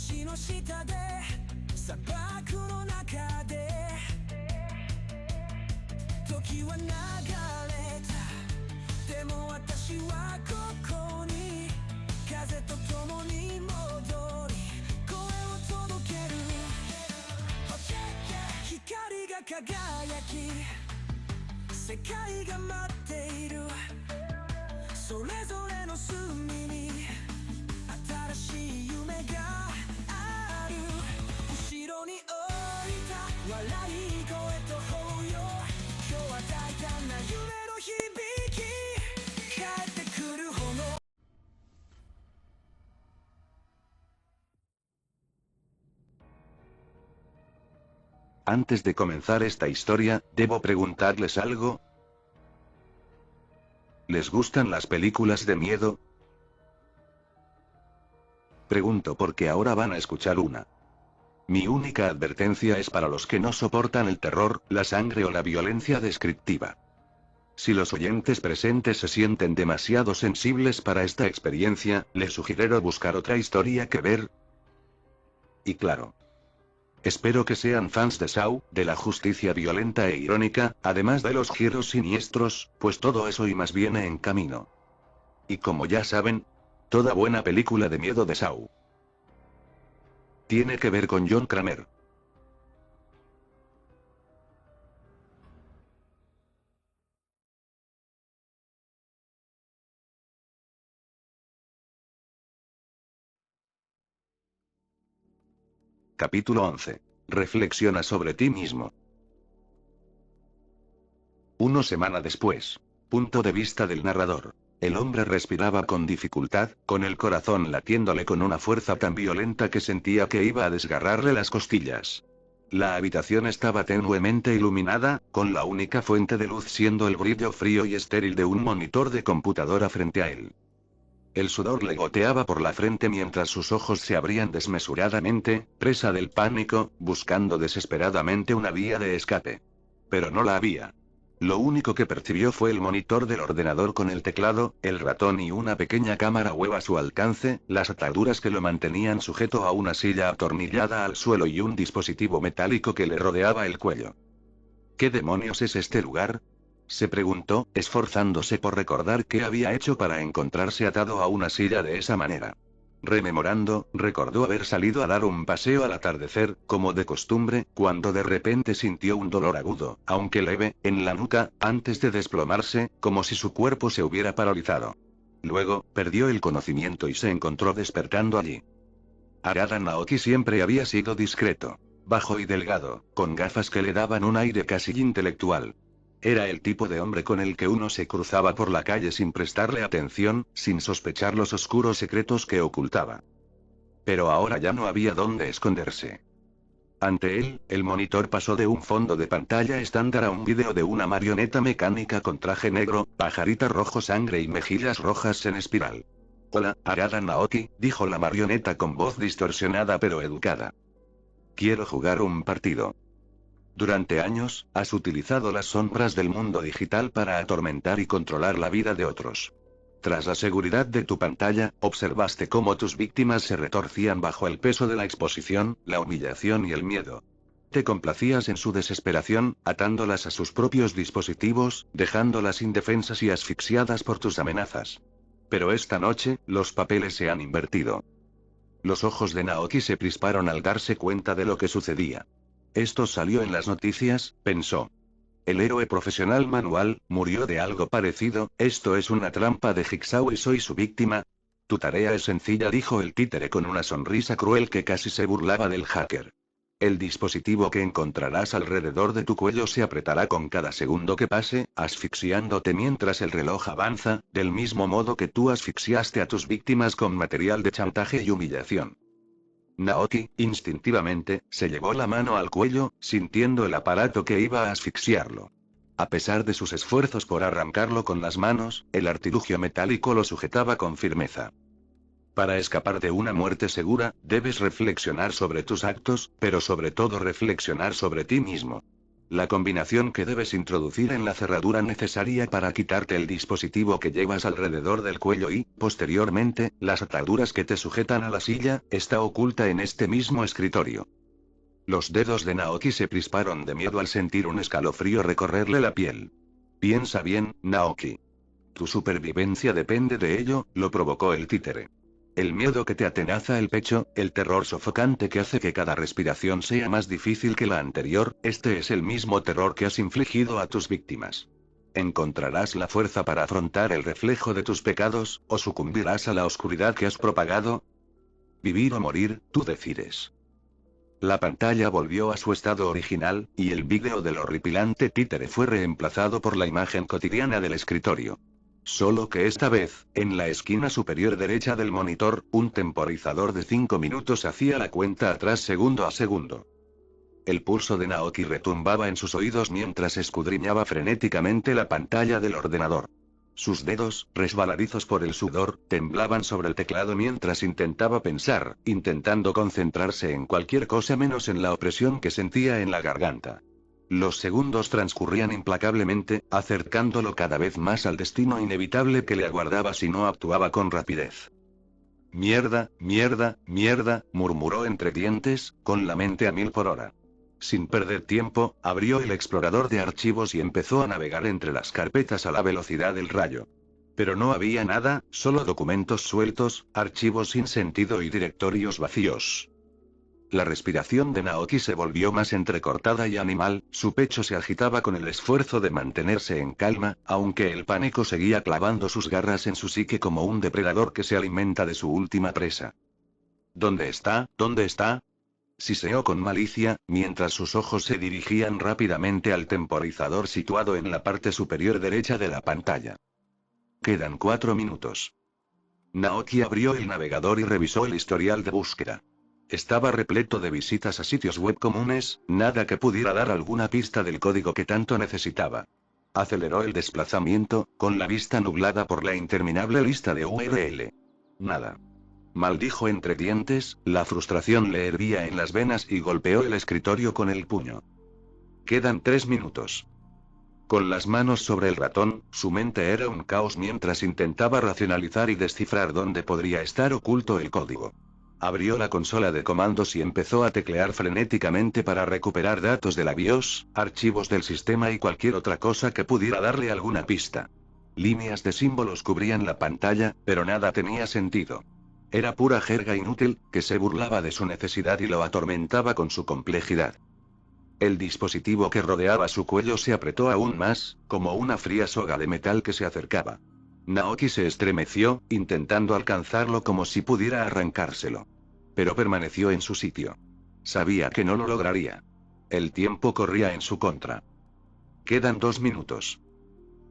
橋の下で砂漠の中で時は流れた。でも私はここに風と共に戻り声を届ける。光が輝き世界が待っている。それぞれの隅に新しい夢がある。後ろに置いた笑い声と抱擁、今日は大胆な夢の響き帰ってくる炎。Antes de comenzar esta historia, debo preguntarles algo. ¿Les gustan las películas de miedo? Pregunto porque ahora van a escuchar una. Mi única advertencia es para los que no soportan el terror, la sangre o la violencia descriptiva. Si los oyentes presentes se sienten demasiado sensibles para esta experiencia, les sugiero buscar otra historia que ver. Y claro, espero que sean fans de Saw, de la justicia violenta e irónica, además de los giros siniestros, pues todo eso y más viene en camino. Y como ya saben, toda buena película de miedo de Saw tiene que ver con John Kramer. Capítulo 11. Reflexiona sobre ti mismo. Una semana después. Punto de vista del narrador. El hombre respiraba con dificultad, con el corazón latiéndole con una fuerza tan violenta que sentía que iba a desgarrarle las costillas. La habitación estaba tenuemente iluminada, con la única fuente de luz siendo el brillo frío y estéril de un monitor de computadora frente a él. El sudor le goteaba por la frente mientras sus ojos se abrían desmesuradamente, presa del pánico, buscando desesperadamente una vía de escape. Pero no la había. Lo único que percibió fue el monitor del ordenador con el teclado, el ratón y una pequeña cámara web a su alcance, las ataduras que lo mantenían sujeto a una silla atornillada al suelo y un dispositivo metálico que le rodeaba el cuello. ¿Qué demonios es este lugar?, se preguntó, esforzándose por recordar qué había hecho para encontrarse atado a una silla de esa manera. Rememorando, recordó haber salido a dar un paseo al atardecer, como de costumbre, cuando de repente sintió un dolor agudo, aunque leve, en la nuca, antes de desplomarse, como si su cuerpo se hubiera paralizado. Luego, perdió el conocimiento y se encontró despertando allí. Arada Naoki siempre había sido discreto, bajo y delgado, con gafas que le daban un aire casi intelectual. Era el tipo de hombre con el que uno se cruzaba por la calle sin prestarle atención, sin sospechar los oscuros secretos que ocultaba. Pero ahora ya no había dónde esconderse. Ante él, el monitor pasó de un fondo de pantalla estándar a un vídeo de una marioneta mecánica con traje negro, pajarita rojo sangre y mejillas rojas en espiral. Hola, Arada Naoki, dijo la marioneta con voz distorsionada pero educada. Quiero jugar un partido. Durante años, has utilizado las sombras del mundo digital para atormentar y controlar la vida de otros. Tras la seguridad de tu pantalla, observaste cómo tus víctimas se retorcían bajo el peso de la exposición, la humillación y el miedo. Te complacías en su desesperación, atándolas a sus propios dispositivos, dejándolas indefensas y asfixiadas por tus amenazas. Pero esta noche, los papeles se han invertido. Los ojos de Naoki se crisparon al darse cuenta de lo que sucedía. Esto salió en las noticias, pensó. El héroe profesional manual, murió de algo parecido, esto es una trampa de Jigsaw y soy su víctima. Tu tarea es sencilla, dijo el títere con una sonrisa cruel que casi se burlaba del hacker. El dispositivo que encontrarás alrededor de tu cuello se apretará con cada segundo que pase, asfixiándote mientras el reloj avanza, del mismo modo que tú asfixiaste a tus víctimas con material de chantaje y humillación. Naoki, instintivamente, se llevó la mano al cuello, sintiendo el aparato que iba a asfixiarlo. A pesar de sus esfuerzos por arrancarlo con las manos, el artilugio metálico lo sujetaba con firmeza. Para escapar de una muerte segura, debes reflexionar sobre tus actos, pero sobre todo reflexionar sobre ti mismo. La combinación que debes introducir en la cerradura necesaria para quitarte el dispositivo que llevas alrededor del cuello y, posteriormente, las ataduras que te sujetan a la silla, está oculta en este mismo escritorio. Los dedos de Naoki se crisparon de miedo al sentir un escalofrío recorrerle la piel. Piensa bien, Naoki. Tu supervivencia depende de ello, lo provocó el títere. El miedo que te atenaza el pecho, el terror sofocante que hace que cada respiración sea más difícil que la anterior, este es el mismo terror que has infligido a tus víctimas. ¿Encontrarás la fuerza para afrontar el reflejo de tus pecados, o sucumbirás a la oscuridad que has propagado? Vivir o morir, tú decides. La pantalla volvió a su estado original, y el vídeo del horripilante títere fue reemplazado por la imagen cotidiana del escritorio. Solo que esta vez, en la esquina superior derecha del monitor, un temporizador de 5 minutos hacía la cuenta atrás segundo a segundo. El pulso de Naoki retumbaba en sus oídos mientras escudriñaba frenéticamente la pantalla del ordenador. Sus dedos, resbaladizos por el sudor, temblaban sobre el teclado mientras intentaba pensar, intentando concentrarse en cualquier cosa menos en la opresión que sentía en la garganta. Los segundos transcurrían implacablemente, acercándolo cada vez más al destino inevitable que le aguardaba si no actuaba con rapidez. Mierda, mierda, mierda, murmuró entre dientes, con la mente a 1000 por hora. Sin perder tiempo, abrió el explorador de archivos y empezó a navegar entre las carpetas a la velocidad del rayo. Pero no había nada, solo documentos sueltos, archivos sin sentido y directorios vacíos. La respiración de Naoki se volvió más entrecortada y animal, su pecho se agitaba con el esfuerzo de mantenerse en calma, aunque el pánico seguía clavando sus garras en su psique como un depredador que se alimenta de su última presa. ¿Dónde está? ¿Dónde está? Siseó con malicia, mientras sus ojos se dirigían rápidamente al temporizador situado en la parte superior derecha de la pantalla. Quedan 4 minutos. Naoki abrió el navegador y revisó el historial de búsqueda. Estaba repleto de visitas a sitios web comunes, nada que pudiera dar alguna pista del código que tanto necesitaba. Aceleró el desplazamiento, con la vista nublada por la interminable lista de URL. Nada. Maldijo entre dientes, la frustración le hervía en las venas y golpeó el escritorio con el puño. Quedan 3 minutos. Con las manos sobre el ratón, su mente era un caos mientras intentaba racionalizar y descifrar dónde podría estar oculto el código. Abrió la consola de comandos y empezó a teclear frenéticamente para recuperar datos de la BIOS, archivos del sistema y cualquier otra cosa que pudiera darle alguna pista. Líneas de símbolos cubrían la pantalla, pero nada tenía sentido. Era pura jerga inútil, que se burlaba de su necesidad y lo atormentaba con su complejidad. El dispositivo que rodeaba su cuello se apretó aún más, como una fría soga de metal que se acercaba. Naoki se estremeció, intentando alcanzarlo como si pudiera arrancárselo. Pero permaneció en su sitio. Sabía que no lo lograría. El tiempo corría en su contra. Quedan 2 minutos.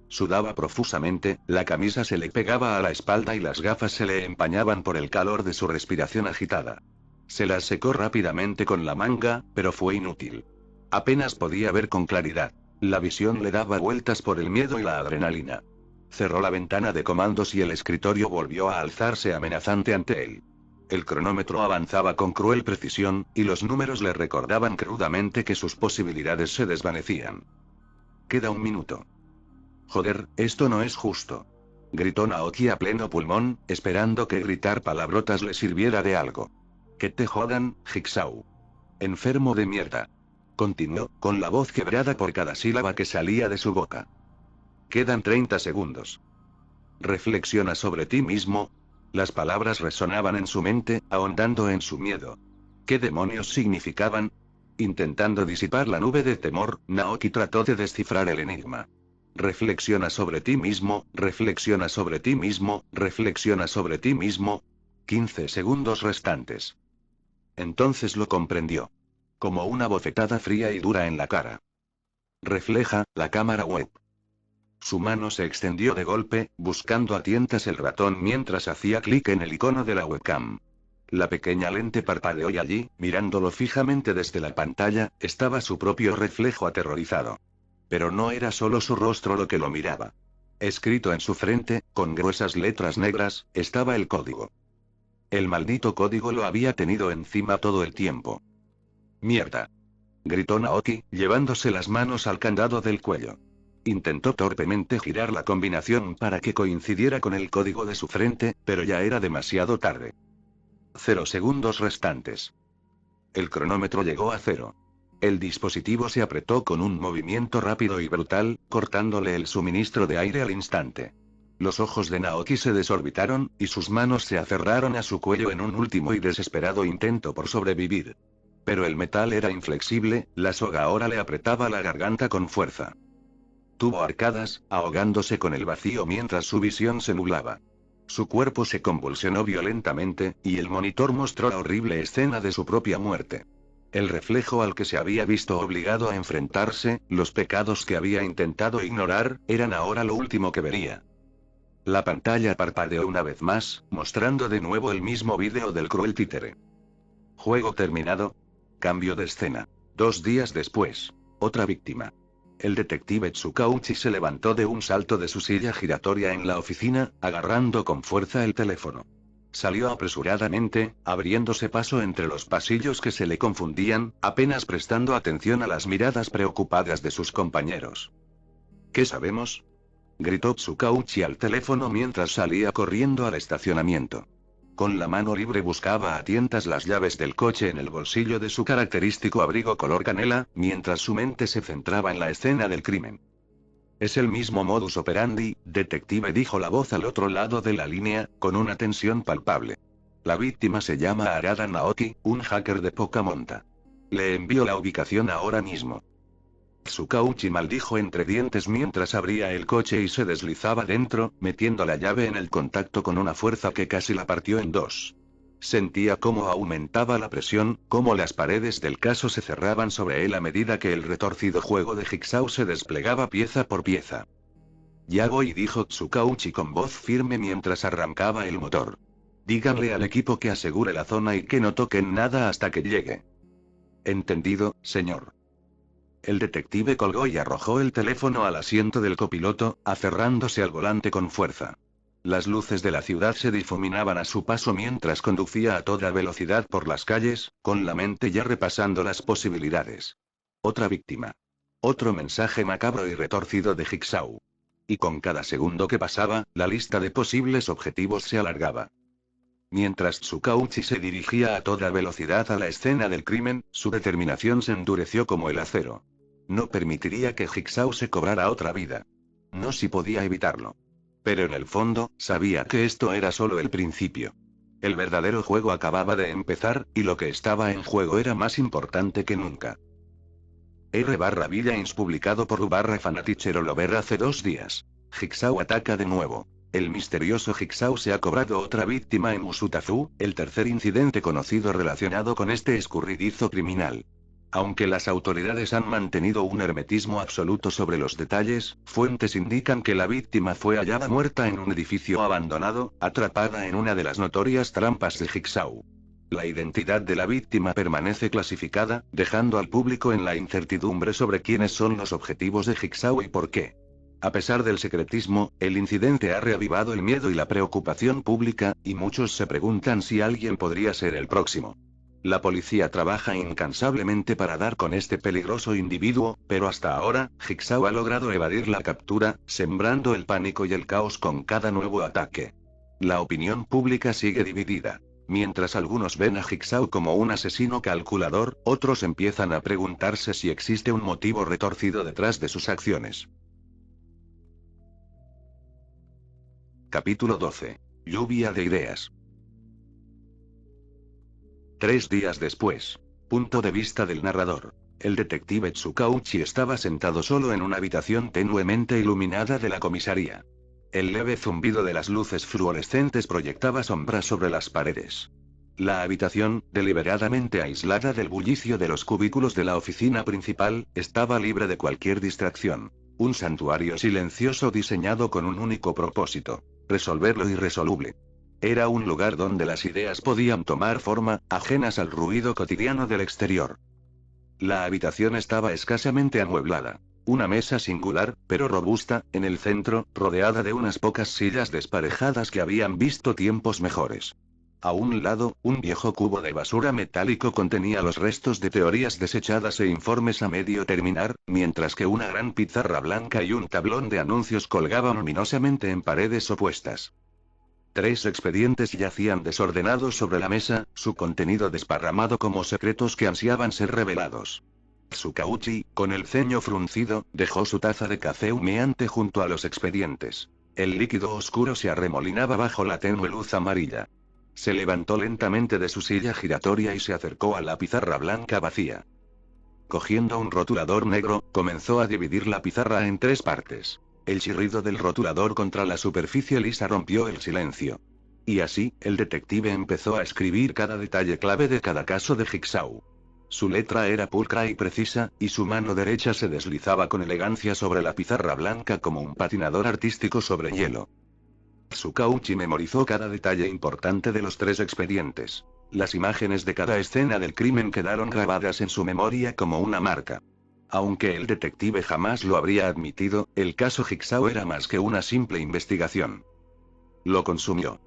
Sudaba profusamente, la camisa se le pegaba a la espalda y las gafas se le empañaban por el calor de su respiración agitada. Se las secó rápidamente con la manga, pero fue inútil. Apenas podía ver con claridad. La visión le daba vueltas por el miedo y la adrenalina. Cerró la ventana de comandos y el escritorio volvió a alzarse amenazante ante él. El cronómetro avanzaba con cruel precisión, y los números le recordaban crudamente que sus posibilidades se desvanecían. Queda 1 minuto. Joder, esto no es justo. Gritó Naoki a pleno pulmón, esperando que gritar palabrotas le sirviera de algo. Que te jodan, Jigsaw. Enfermo de mierda. Continuó, con la voz quebrada por cada sílaba que salía de su boca. Quedan 30 segundos. Reflexiona sobre ti mismo. Las palabras resonaban en su mente, ahondando en su miedo. ¿Qué demonios significaban? Intentando disipar la nube de temor, Naoki trató de descifrar el enigma. Reflexiona sobre ti mismo, reflexiona sobre ti mismo, reflexiona sobre ti mismo. 15 segundos restantes. Entonces lo comprendió. Como una bofetada fría y dura en la cara. Refleja, la cámara web. Su mano se extendió de golpe, buscando a tientas el ratón mientras hacía clic en el icono de la webcam. La pequeña lente parpadeó y allí, mirándolo fijamente desde la pantalla, estaba su propio reflejo aterrorizado. Pero no era solo su rostro lo que lo miraba. Escrito en su frente, con gruesas letras negras, estaba el código. El maldito código lo había tenido encima todo el tiempo. Mierda. gritó Naoki, llevándose las manos al candado del cuello. Intentó torpemente girar la combinación para que coincidiera con el código de su frente, pero ya era demasiado tarde. 0 segundos restantes. El cronómetro llegó a 0. El dispositivo se apretó con un movimiento rápido y brutal, cortándole el suministro de aire al instante. Los ojos de Naoki se desorbitaron, y sus manos se aferraron a su cuello en un último y desesperado intento por sobrevivir. Pero el metal era inflexible, la soga ahora le apretaba la garganta con fuerza. Tuvo arcadas, ahogándose con el vacío mientras su visión se nublaba. Su cuerpo se convulsionó violentamente, y el monitor mostró la horrible escena de su propia muerte. El reflejo al que se había visto obligado a enfrentarse, los pecados que había intentado ignorar, eran ahora lo último que vería. La pantalla parpadeó una vez más, mostrando de nuevo el mismo vídeo del cruel títere. Juego terminado. Cambio de escena. 2 días después. Otra víctima. El detective Tsukauchi se levantó de un salto de su silla giratoria en la oficina, agarrando con fuerza el teléfono. Salió apresuradamente, abriéndose paso entre los pasillos que se le confundían, apenas prestando atención a las miradas preocupadas de sus compañeros. ¿Qué sabemos?, gritó Tsukauchi al teléfono mientras salía corriendo al estacionamiento. Con la mano libre buscaba a tientas las llaves del coche en el bolsillo de su característico abrigo color canela, mientras su mente se centraba en la escena del crimen. Es el mismo modus operandi, detective, dijo la voz al otro lado de la línea, con una tensión palpable. La víctima se llama Arada Naoki, un hacker de poca monta. Le envío la ubicación ahora mismo. Tsukauchi maldijo entre dientes mientras abría el coche y se deslizaba dentro, metiendo la llave en el contacto con una fuerza que casi la partió en dos. Sentía cómo aumentaba la presión, cómo las paredes del caso se cerraban sobre él a medida que el retorcido juego de Jigsaw se desplegaba pieza por pieza. Ya voy, dijo Tsukauchi con voz firme mientras arrancaba el motor. Díganle al equipo que asegure la zona y que no toquen nada hasta que llegue. Entendido, señor. El detective colgó y arrojó el teléfono al asiento del copiloto, aferrándose al volante con fuerza. Las luces de la ciudad se difuminaban a su paso mientras conducía a toda velocidad por las calles, con la mente ya repasando las posibilidades. Otra víctima. Otro mensaje macabro y retorcido de Jigsaw. Y con cada segundo que pasaba, la lista de posibles objetivos se alargaba. Mientras Tsukauchi se dirigía a toda velocidad a la escena del crimen, su determinación se endureció como el acero. No permitiría que Jigsaw se cobrara otra vida. No si podía evitarlo. Pero en el fondo, sabía que esto era solo el principio. El verdadero juego acababa de empezar, y lo que estaba en juego era más importante que nunca. R/Villains publicado por U/Fanaticherolover hace 2 días. Jigsaw ataca de nuevo. El misterioso Jigsaw se ha cobrado otra víctima en Usutazu, el tercer incidente conocido relacionado con este escurridizo criminal. Aunque las autoridades han mantenido un hermetismo absoluto sobre los detalles, fuentes indican que la víctima fue hallada muerta en un edificio abandonado, atrapada en una de las notorias trampas de Jigsaw. La identidad de la víctima permanece clasificada, dejando al público en la incertidumbre sobre quiénes son los objetivos de Jigsaw y por qué. A pesar del secretismo, el incidente ha reavivado el miedo y la preocupación pública, y muchos se preguntan si alguien podría ser el próximo. La policía trabaja incansablemente para dar con este peligroso individuo, pero hasta ahora, Jigsaw ha logrado evadir la captura, sembrando el pánico y el caos con cada nuevo ataque. La opinión pública sigue dividida. Mientras algunos ven a Jigsaw como un asesino calculador, otros empiezan a preguntarse si existe un motivo retorcido detrás de sus acciones. Capítulo 12. Lluvia de ideas. 3 días después. Punto de vista del narrador. El detective Tsukauchi estaba sentado solo en una habitación tenuemente iluminada de la comisaría. El leve zumbido de las luces fluorescentes proyectaba sombras sobre las paredes. La habitación, deliberadamente aislada del bullicio de los cubículos de la oficina principal, estaba libre de cualquier distracción. Un santuario silencioso diseñado con un único propósito: resolver lo irresoluble. Era un lugar donde las ideas podían tomar forma, ajenas al ruido cotidiano del exterior. La habitación estaba escasamente amueblada. Una mesa singular, pero robusta, en el centro, rodeada de unas pocas sillas desparejadas que habían visto tiempos mejores. A un lado, un viejo cubo de basura metálico contenía los restos de teorías desechadas e informes a medio terminar, mientras que una gran pizarra blanca y un tablón de anuncios colgaban luminosamente en paredes opuestas. 3 expedientes yacían desordenados sobre la mesa, su contenido desparramado como secretos que ansiaban ser revelados. Tsukauchi, con el ceño fruncido, dejó su taza de café humeante junto a los expedientes. El líquido oscuro se arremolinaba bajo la tenue luz amarilla. Se levantó lentamente de su silla giratoria y se acercó a la pizarra blanca vacía. Cogiendo un rotulador negro, comenzó a dividir la pizarra en 3 partes. El chirrido del rotulador contra la superficie lisa rompió el silencio. Y así, el detective empezó a escribir cada detalle clave de cada caso de Jigsaw. Su letra era pulcra y precisa, y su mano derecha se deslizaba con elegancia sobre la pizarra blanca como un patinador artístico sobre hielo. Tsukauchi memorizó cada detalle importante de los 3 expedientes. Las imágenes de cada escena del crimen quedaron grabadas en su memoria como una marca. Aunque el detective jamás lo habría admitido, el caso Jigsaw era más que una simple investigación. Lo consumió.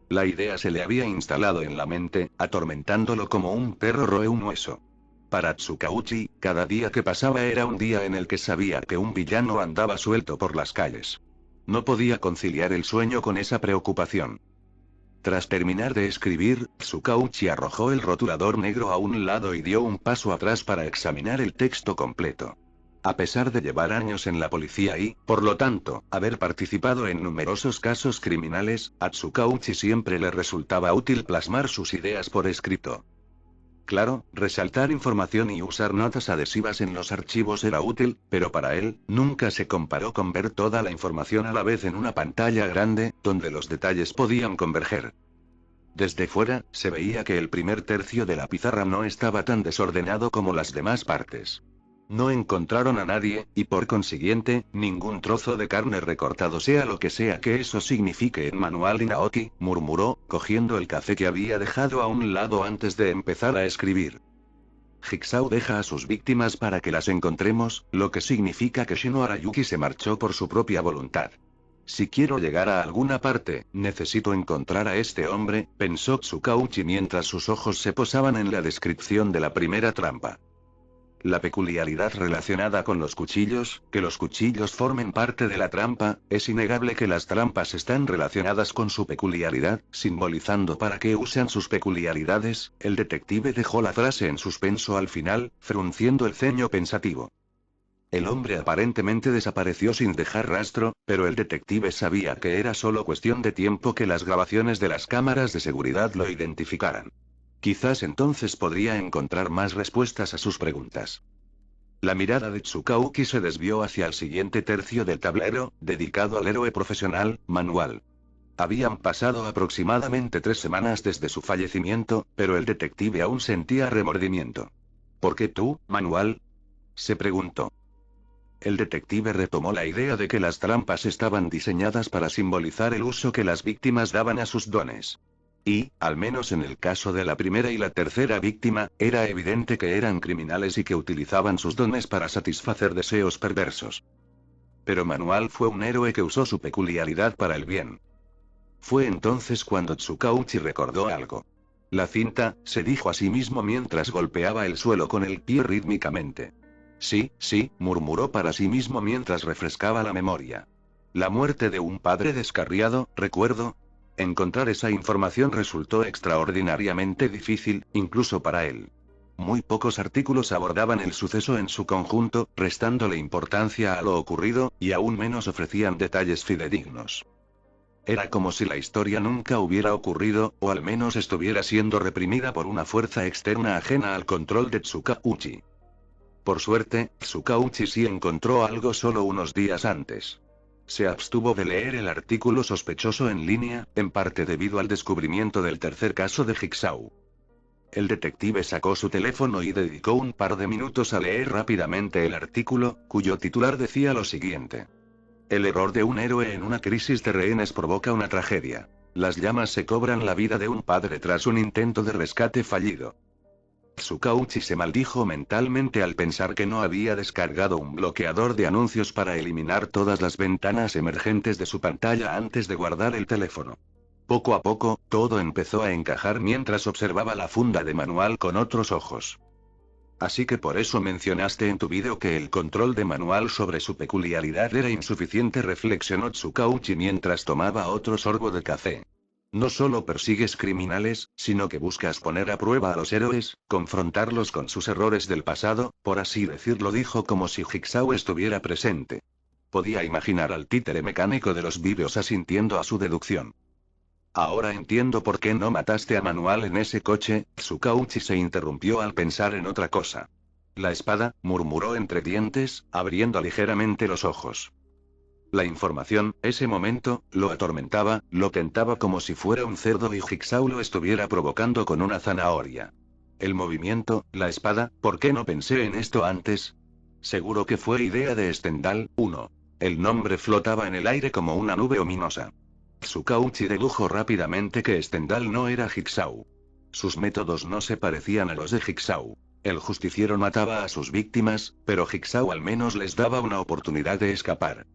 La idea se le había instalado en la mente, atormentándolo como un perro roe un hueso. Para Tsukauchi, cada día que pasaba era un día en el que sabía que un villano andaba suelto por las calles. No podía conciliar el sueño con esa preocupación. Tras terminar de escribir, Tsukauchi arrojó el rotulador negro a un lado y dio un paso atrás para examinar el texto completo. A pesar de llevar años en la policía y, por lo tanto, haber participado en numerosos casos criminales, a Tsukauchi siempre le resultaba útil plasmar sus ideas por escrito. Claro, resaltar información y usar notas adhesivas en los archivos era útil, pero para él, nunca se comparó con ver toda la información a la vez en una pantalla grande, donde los detalles podían converger. Desde fuera, se veía que el primer tercio de la pizarra no estaba tan desordenado como las demás partes. No encontraron a nadie, y por consiguiente, ningún trozo de carne recortado, sea lo que sea que eso signifique en Manual y Naoki, murmuró, cogiendo el café que había dejado a un lado antes de empezar a escribir. Jigsaw deja a sus víctimas para que las encontremos, lo que significa que Shino Arayuki se marchó por su propia voluntad. Si quiero llegar a alguna parte, necesito encontrar a este hombre, pensó Tsukauchi mientras sus ojos se posaban en la descripción de la primera trampa. La peculiaridad relacionada con los cuchillos, que los cuchillos formen parte de la trampa, es innegable que las trampas están relacionadas con su peculiaridad, simbolizando para qué usan sus peculiaridades. El detective dejó la frase en suspenso al final, frunciendo el ceño pensativo. El hombre aparentemente desapareció sin dejar rastro, pero el detective sabía que era solo cuestión de tiempo que las grabaciones de las cámaras de seguridad lo identificaran. Quizás entonces podría encontrar más respuestas a sus preguntas. La mirada de Tsukauchi se desvió hacia el siguiente tercio del tablero, dedicado al héroe profesional, Manual. Habían pasado aproximadamente 3 semanas desde su fallecimiento, pero el detective aún sentía remordimiento. ¿Por qué tú, Manual?, se preguntó. El detective retomó la idea de que las trampas estaban diseñadas para simbolizar el uso que las víctimas daban a sus dones. Y, al menos en el caso de la primera y la tercera víctima, era evidente que eran criminales y que utilizaban sus dones para satisfacer deseos perversos. Pero Manual fue un héroe que usó su peculiaridad para el bien. Fue entonces cuando Tsukauchi recordó algo. La cinta, se dijo a sí mismo mientras golpeaba el suelo con el pie rítmicamente. Sí, sí, murmuró para sí mismo mientras refrescaba la memoria. La muerte de un padre descarriado, recuerdo. Encontrar esa información resultó extraordinariamente difícil, incluso para él. Muy pocos artículos abordaban el suceso en su conjunto, restándole importancia a lo ocurrido, y aún menos ofrecían detalles fidedignos. Era como si la historia nunca hubiera ocurrido, o al menos estuviera siendo reprimida por una fuerza externa ajena al control de Tsukauchi. Por suerte, Tsukauchi sí encontró algo solo unos días antes. Se abstuvo de leer el artículo sospechoso en línea, en parte debido al descubrimiento del tercer caso de Jigsaw. El detective sacó su teléfono y dedicó un par de minutos a leer rápidamente el artículo, cuyo titular decía lo siguiente. El error de un héroe en una crisis de rehenes provoca una tragedia. Las llamas se cobran la vida de un padre tras un intento de rescate fallido. Tsukauchi se maldijo mentalmente al pensar que no había descargado un bloqueador de anuncios para eliminar todas las ventanas emergentes de su pantalla antes de guardar el teléfono. Poco a poco, todo empezó a encajar mientras observaba la funda de manual con otros ojos. Así que por eso mencionaste en tu vídeo que el control de manual sobre su peculiaridad era insuficiente, reflexionó Tsukauchi mientras tomaba otro sorbo de café. No solo persigues criminales, sino que buscas poner a prueba a los héroes, confrontarlos con sus errores del pasado, por así decirlo, dijo como si Jigsaw estuviera presente. Podía imaginar al títere mecánico de los vídeos asintiendo a su deducción. Ahora entiendo por qué no mataste a Manual en ese coche. Tsukauchi se interrumpió al pensar en otra cosa. La espada, murmuró entre dientes, abriendo ligeramente los ojos. La información, ese momento, lo atormentaba, lo tentaba como si fuera un cerdo y Jigsaw lo estuviera provocando con una zanahoria. El movimiento, la espada, ¿por qué no pensé en esto antes? Seguro que fue idea de Stendhal. 1. El nombre flotaba en el aire como una nube ominosa. Tsukauchi dedujo rápidamente que Stendhal no era Jigsaw. Sus métodos no se parecían a los de Jigsaw. El justiciero mataba a sus víctimas, pero Jigsaw al menos les daba una oportunidad de escapar.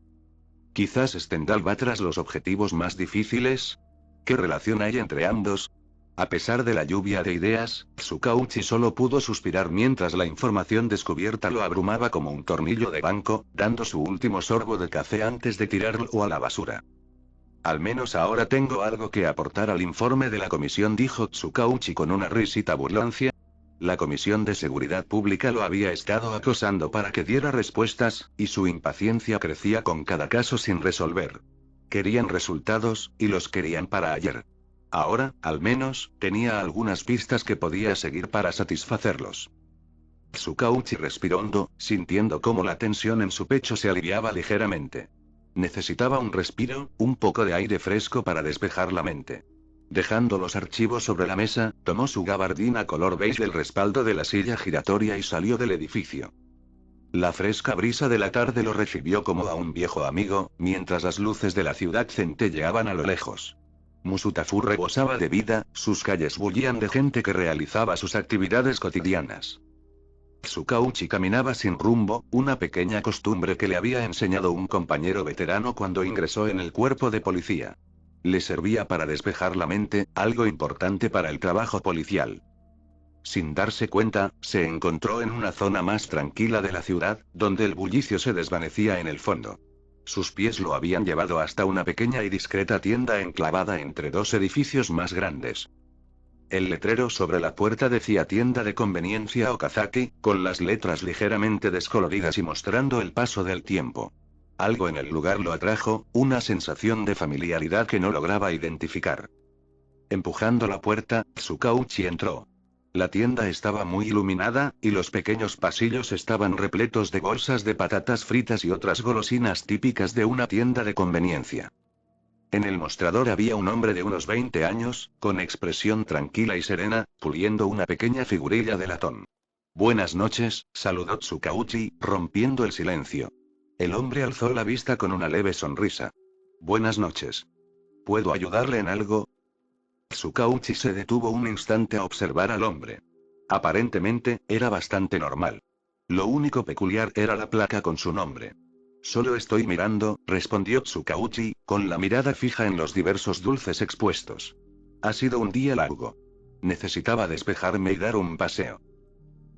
Quizás Stendhal va tras los objetivos más difíciles. ¿Qué relación hay entre ambos? A pesar de la lluvia de ideas, Tsukauchi solo pudo suspirar mientras la información descubierta lo abrumaba como un tornillo de banco, dando su último sorbo de café antes de tirarlo a la basura. Al menos ahora tengo algo que aportar al informe de la comisión, dijo Tsukauchi con una risita burlancia. La Comisión de Seguridad Pública lo había estado acosando para que diera respuestas, y su impaciencia crecía con cada caso sin resolver. Querían resultados, y los querían para ayer. Ahora, al menos, tenía algunas pistas que podía seguir para satisfacerlos. Tsukauchi respiró hondo, sintiendo cómo la tensión en su pecho se aliviaba ligeramente. Necesitaba un respiro, un poco de aire fresco para despejar la mente. Dejando los archivos sobre la mesa, tomó su gabardina color beige del respaldo de la silla giratoria y salió del edificio. La fresca brisa de la tarde lo recibió como a un viejo amigo, mientras las luces de la ciudad centelleaban a lo lejos. Musutafu rebosaba de vida, sus calles bullían de gente que realizaba sus actividades cotidianas. Tsukauchi caminaba sin rumbo, una pequeña costumbre que le había enseñado un compañero veterano cuando ingresó en el cuerpo de policía. Le servía para despejar la mente, algo importante para el trabajo policial. Sin darse cuenta, se encontró en una zona más tranquila de la ciudad, donde el bullicio se desvanecía en el fondo. Sus pies lo habían llevado hasta una pequeña y discreta tienda enclavada entre dos edificios más grandes. El letrero sobre la puerta decía tienda de conveniencia Okazaki, con las letras ligeramente descoloridas y mostrando el paso del tiempo. Algo en el lugar lo atrajo, una sensación de familiaridad que no lograba identificar. Empujando la puerta, Tsukauchi entró. La tienda estaba muy iluminada, y los pequeños pasillos estaban repletos de bolsas de patatas fritas y otras golosinas típicas de una tienda de conveniencia. En el mostrador había un hombre de unos 20 años, con expresión tranquila y serena, puliendo una pequeña figurilla de latón. Buenas noches, saludó Tsukauchi, rompiendo el silencio. El hombre alzó la vista con una leve sonrisa. Buenas noches. ¿Puedo ayudarle en algo? Tsukauchi se detuvo un instante a observar al hombre. Aparentemente, era bastante normal. Lo único peculiar era la placa con su nombre. Solo estoy mirando, respondió Tsukauchi, con la mirada fija en los diversos dulces expuestos. Ha sido un día largo. Necesitaba despejarme y dar un paseo.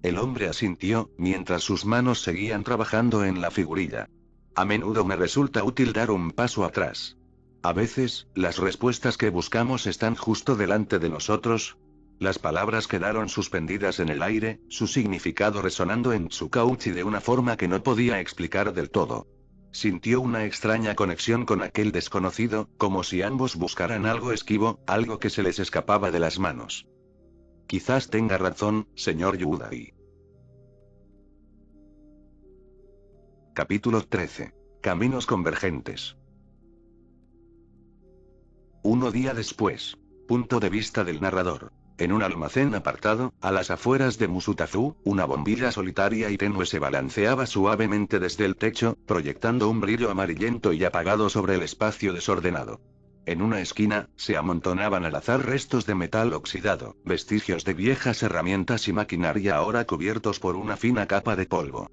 El hombre asintió, mientras sus manos seguían trabajando en la figurilla. A menudo me resulta útil dar un paso atrás. A veces, las respuestas que buscamos están justo delante de nosotros. Las palabras quedaron suspendidas en el aire, su significado resonando en Tsukauchi de una forma que no podía explicar del todo. Sintió una extraña conexión con aquel desconocido, como si ambos buscaran algo esquivo, algo que se les escapaba de las manos. Quizás tenga razón, señor Yudai. Capítulo 13. Caminos convergentes. 1 día después. Punto de vista del narrador. En un almacén apartado, a las afueras de Musutafu, una bombilla solitaria y tenue se balanceaba suavemente desde el techo, proyectando un brillo amarillento y apagado sobre el espacio desordenado. En una esquina, se amontonaban al azar restos de metal oxidado, vestigios de viejas herramientas y maquinaria ahora cubiertos por una fina capa de polvo.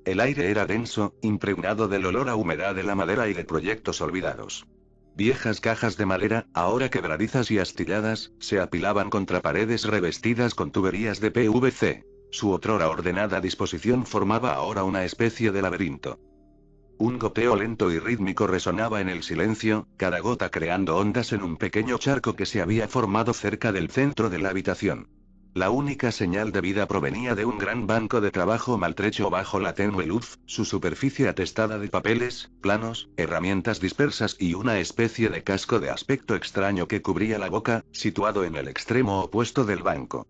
El aire era denso, impregnado del olor a humedad de la madera y de proyectos olvidados. Viejas cajas de madera, ahora quebradizas y astilladas, se apilaban contra paredes revestidas con tuberías de PVC. Su otrora ordenada disposición formaba ahora una especie de laberinto. Un goteo lento y rítmico resonaba en el silencio, cada gota creando ondas en un pequeño charco que se había formado cerca del centro de la habitación. La única señal de vida provenía de un gran banco de trabajo maltrecho bajo la tenue luz, su superficie atestada de papeles, planos, herramientas dispersas y una especie de casco de aspecto extraño que cubría la boca, situado en el extremo opuesto del banco.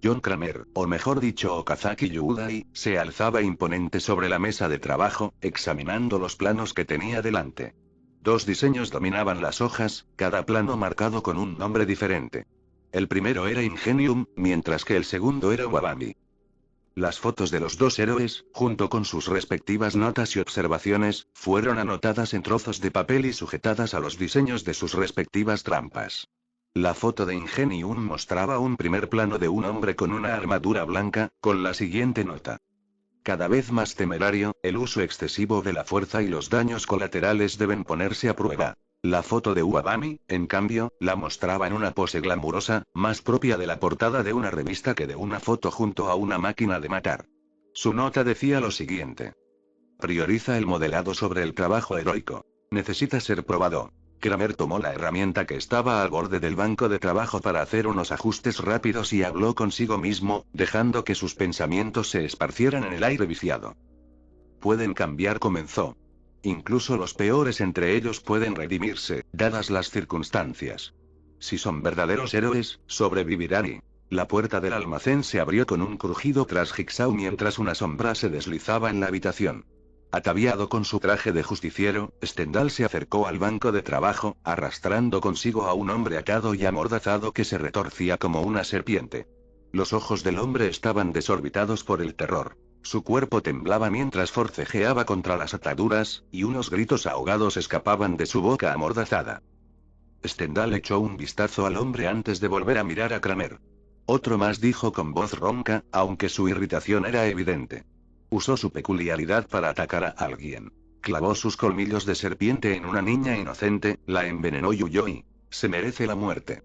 John Kramer, o mejor dicho Okazaki Yudai, se alzaba imponente sobre la mesa de trabajo, examinando los planos que tenía delante. Dos diseños dominaban las hojas, cada plano marcado con un nombre diferente. El primero era Ingenium, mientras que el segundo era Wabami. Las fotos de los dos héroes, junto con sus respectivas notas y observaciones, fueron anotadas en trozos de papel y sujetadas a los diseños de sus respectivas trampas. La foto de Ingenium mostraba un primer plano de un hombre con una armadura blanca, con la siguiente nota. Cada vez más temerario, el uso excesivo de la fuerza y los daños colaterales deben ponerse a prueba. La foto de Wabami, en cambio, la mostraba en una pose glamurosa, más propia de la portada de una revista que de una foto junto a una máquina de matar. Su nota decía lo siguiente. Prioriza el modelado sobre el trabajo heroico. Necesita ser probado. Kramer tomó la herramienta que estaba al borde del banco de trabajo para hacer unos ajustes rápidos y habló consigo mismo, dejando que sus pensamientos se esparcieran en el aire viciado. Pueden cambiar, comenzó. Incluso los peores entre ellos pueden redimirse, dadas las circunstancias. Si son verdaderos héroes, sobrevivirán y... La puerta del almacén se abrió con un crujido tras Jigsaw mientras una sombra se deslizaba en la habitación. Ataviado con su traje de justiciero, Stendhal se acercó al banco de trabajo, arrastrando consigo a un hombre atado y amordazado que se retorcía como una serpiente. Los ojos del hombre estaban desorbitados por el terror. Su cuerpo temblaba mientras forcejeaba contra las ataduras, y unos gritos ahogados escapaban de su boca amordazada. Stendhal echó un vistazo al hombre antes de volver a mirar a Kramer. Otro más, dijo con voz ronca, aunque su irritación era evidente. Usó su peculiaridad para atacar a alguien. Clavó sus colmillos de serpiente en una niña inocente, la envenenó y huyó y... Se merece la muerte.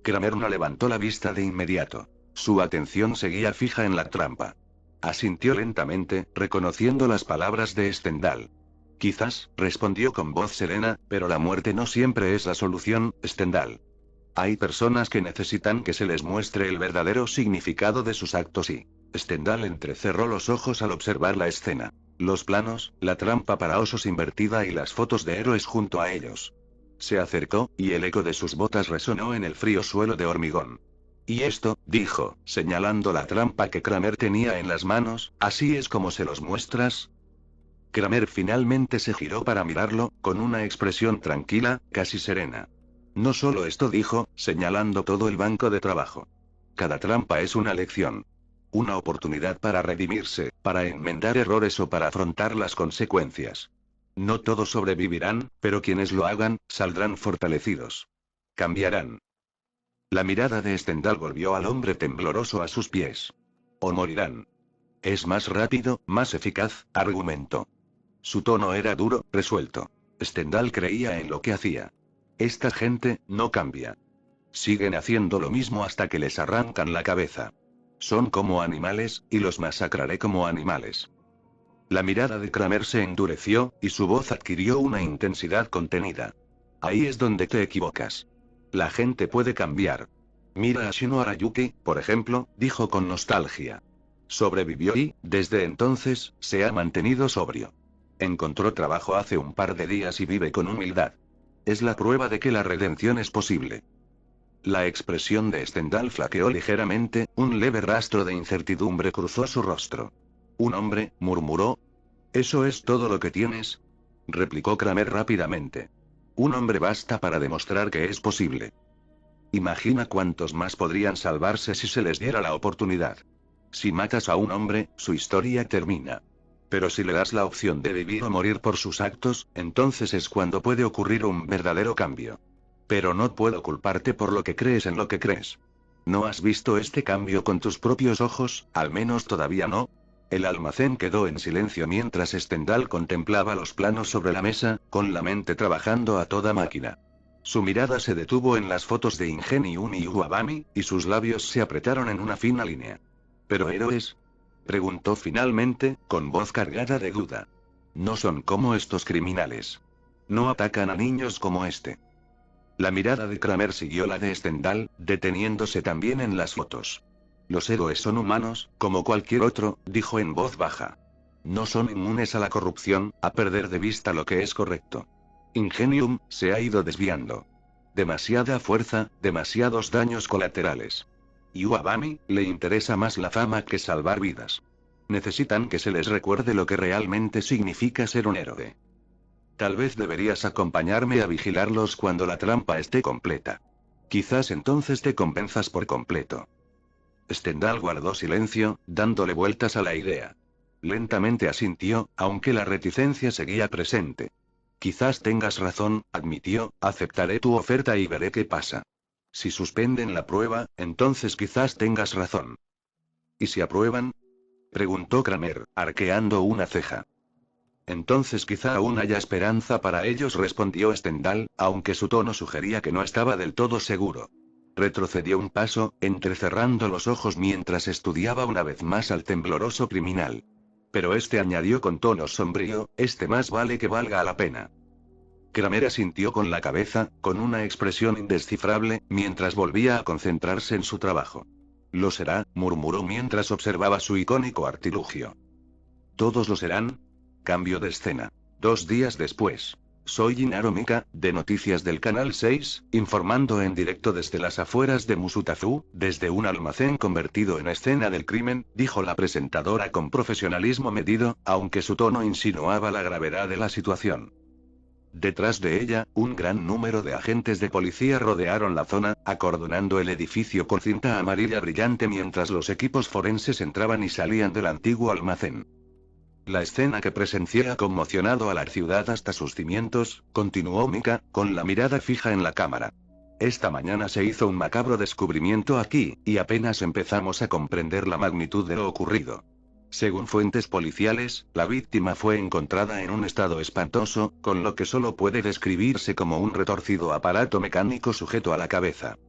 Kramer no levantó la vista de inmediato. Su atención seguía fija en la trampa. Asintió lentamente, reconociendo las palabras de Stendhal. Quizás, respondió con voz serena, pero la muerte no siempre es la solución, Stendhal. Hay personas que necesitan que se les muestre el verdadero significado de sus actos y... Stendhal entrecerró los ojos al observar la escena. Los planos, la trampa para osos invertida y las fotos de héroes junto a ellos. Se acercó, y el eco de sus botas resonó en el frío suelo de hormigón. Y esto, dijo, señalando la trampa que Kramer tenía en las manos, ¿así es como se los muestras? Kramer finalmente se giró para mirarlo, con una expresión tranquila, casi serena. No solo esto, dijo, señalando todo el banco de trabajo. Cada trampa es una lección. Una oportunidad para redimirse, para enmendar errores o para afrontar las consecuencias. No todos sobrevivirán, pero quienes lo hagan, saldrán fortalecidos. Cambiarán. La mirada de Stendhal volvió al hombre tembloroso a sus pies. O morirán. Es más rápido, más eficaz, argumentó. Su tono era duro, resuelto. Stendhal creía en lo que hacía. Esta gente, no cambia. Siguen haciendo lo mismo hasta que les arrancan la cabeza. Son como animales, y los masacraré como animales. La mirada de Kramer se endureció, y su voz adquirió una intensidad contenida. Ahí es donde te equivocas. La gente puede cambiar. Mira a Shino Arayuki, por ejemplo, dijo con nostalgia. Sobrevivió y, desde entonces, se ha mantenido sobrio. Encontró trabajo hace un par de días y vive con humildad. Es la prueba de que la redención es posible. La expresión de Stendhal flaqueó ligeramente, un leve rastro de incertidumbre cruzó su rostro. Un hombre, murmuró. ¿Eso es todo lo que tienes? Replicó Kramer rápidamente. Un hombre basta para demostrar que es posible. Imagina cuántos más podrían salvarse si se les diera la oportunidad. Si matas a un hombre, su historia termina. Pero si le das la opción de vivir o morir por sus actos, entonces es cuando puede ocurrir un verdadero cambio. Pero no puedo culparte por lo que crees en lo que crees. ¿No has visto este cambio con tus propios ojos, al menos todavía no? El almacén quedó en silencio mientras Stendhal contemplaba los planos sobre la mesa, con la mente trabajando a toda máquina. Su mirada se detuvo en las fotos de Ingenium y Uabami, y sus labios se apretaron en una fina línea. ¿Pero héroes? Preguntó finalmente, con voz cargada de duda. No son como estos criminales. No atacan a niños como este. La mirada de Kramer siguió la de Stendhal, deteniéndose también en las fotos. Los héroes son humanos, como cualquier otro, dijo en voz baja. No son inmunes a la corrupción, a perder de vista lo que es correcto. Ingenium se ha ido desviando. Demasiada fuerza, demasiados daños colaterales. Y Uabami le interesa más la fama que salvar vidas. Necesitan que se les recuerde lo que realmente significa ser un héroe. Tal vez deberías acompañarme a vigilarlos cuando la trampa esté completa. Quizás entonces te convenzas por completo. Stendhal guardó silencio, dándole vueltas a la idea. Lentamente asintió, aunque la reticencia seguía presente. Quizás tengas razón, admitió, aceptaré tu oferta y veré qué pasa. Si suspenden la prueba, entonces quizás tengas razón. ¿Y si aprueban? Preguntó Kramer, arqueando una ceja. Entonces quizá aún haya esperanza para ellos, respondió Stendhal, aunque su tono sugería que no estaba del todo seguro. Retrocedió un paso, entrecerrando los ojos mientras estudiaba una vez más al tembloroso criminal. Pero añadió con tono sombrío, más vale que valga la pena. Kramer asintió con la cabeza, con una expresión indescifrable, mientras volvía a concentrarse en su trabajo. Lo será, murmuró mientras observaba su icónico artilugio. ¿Todos lo serán? Cambio de escena. 2 días después. Soy Jinaro Mika, de Noticias del Canal 6, informando en directo desde las afueras de Musutafu, desde un almacén convertido en escena del crimen, dijo la presentadora con profesionalismo medido, aunque su tono insinuaba la gravedad de la situación. Detrás de ella, un gran número de agentes de policía rodearon la zona, acordonando el edificio con cinta amarilla brillante mientras los equipos forenses entraban y salían del antiguo almacén. La escena que presencié ha conmocionado a la ciudad hasta sus cimientos, continuó Mika, con la mirada fija en la cámara. Esta mañana se hizo un macabro descubrimiento aquí, y apenas empezamos a comprender la magnitud de lo ocurrido. Según fuentes policiales, la víctima fue encontrada en un estado espantoso, con lo que solo puede describirse como un retorcido aparato mecánico sujeto a la cabeza.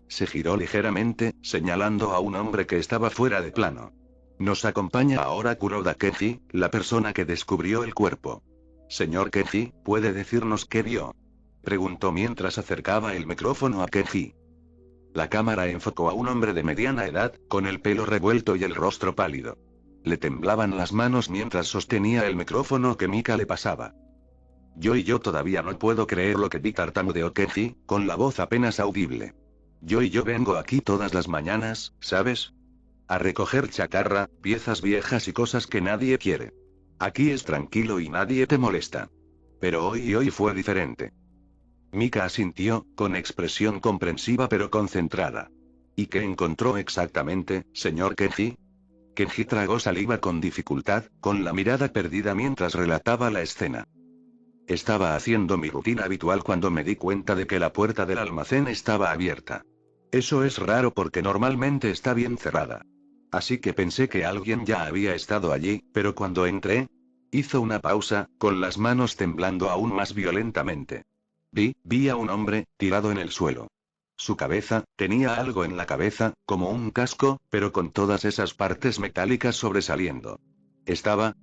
Se giró ligeramente, señalando a un hombre que estaba fuera de plano. Nos acompaña ahora Kuroda Keiji, la persona que descubrió el cuerpo. Señor Keiji, ¿puede decirnos qué vio? Preguntó mientras acercaba el micrófono a Keiji. La cámara enfocó a un hombre de mediana edad, con el pelo revuelto y el rostro pálido. Le temblaban las manos mientras sostenía el micrófono que Mika le pasaba. Yo todavía no puedo creer lo que vi, tartamudeó Keiji, con la voz apenas audible. Yo vengo aquí todas las mañanas, ¿sabes? A recoger chatarra, piezas viejas y cosas que nadie quiere. Aquí es tranquilo y nadie te molesta. Pero hoy fue diferente. Mika asintió, con expresión comprensiva pero concentrada. ¿Y qué encontró exactamente, señor Keiji? Keiji tragó saliva con dificultad, con la mirada perdida mientras relataba la escena. Estaba haciendo mi rutina habitual cuando me di cuenta de que la puerta del almacén estaba abierta. Eso es raro porque normalmente está bien cerrada. Así que pensé que alguien ya había estado allí, pero cuando entré... Hizo una pausa, con las manos temblando aún más violentamente. Vi a un hombre, tirado en el suelo. Su cabeza, tenía algo en la cabeza, como un casco, pero con todas esas partes metálicas sobresaliendo. Estaba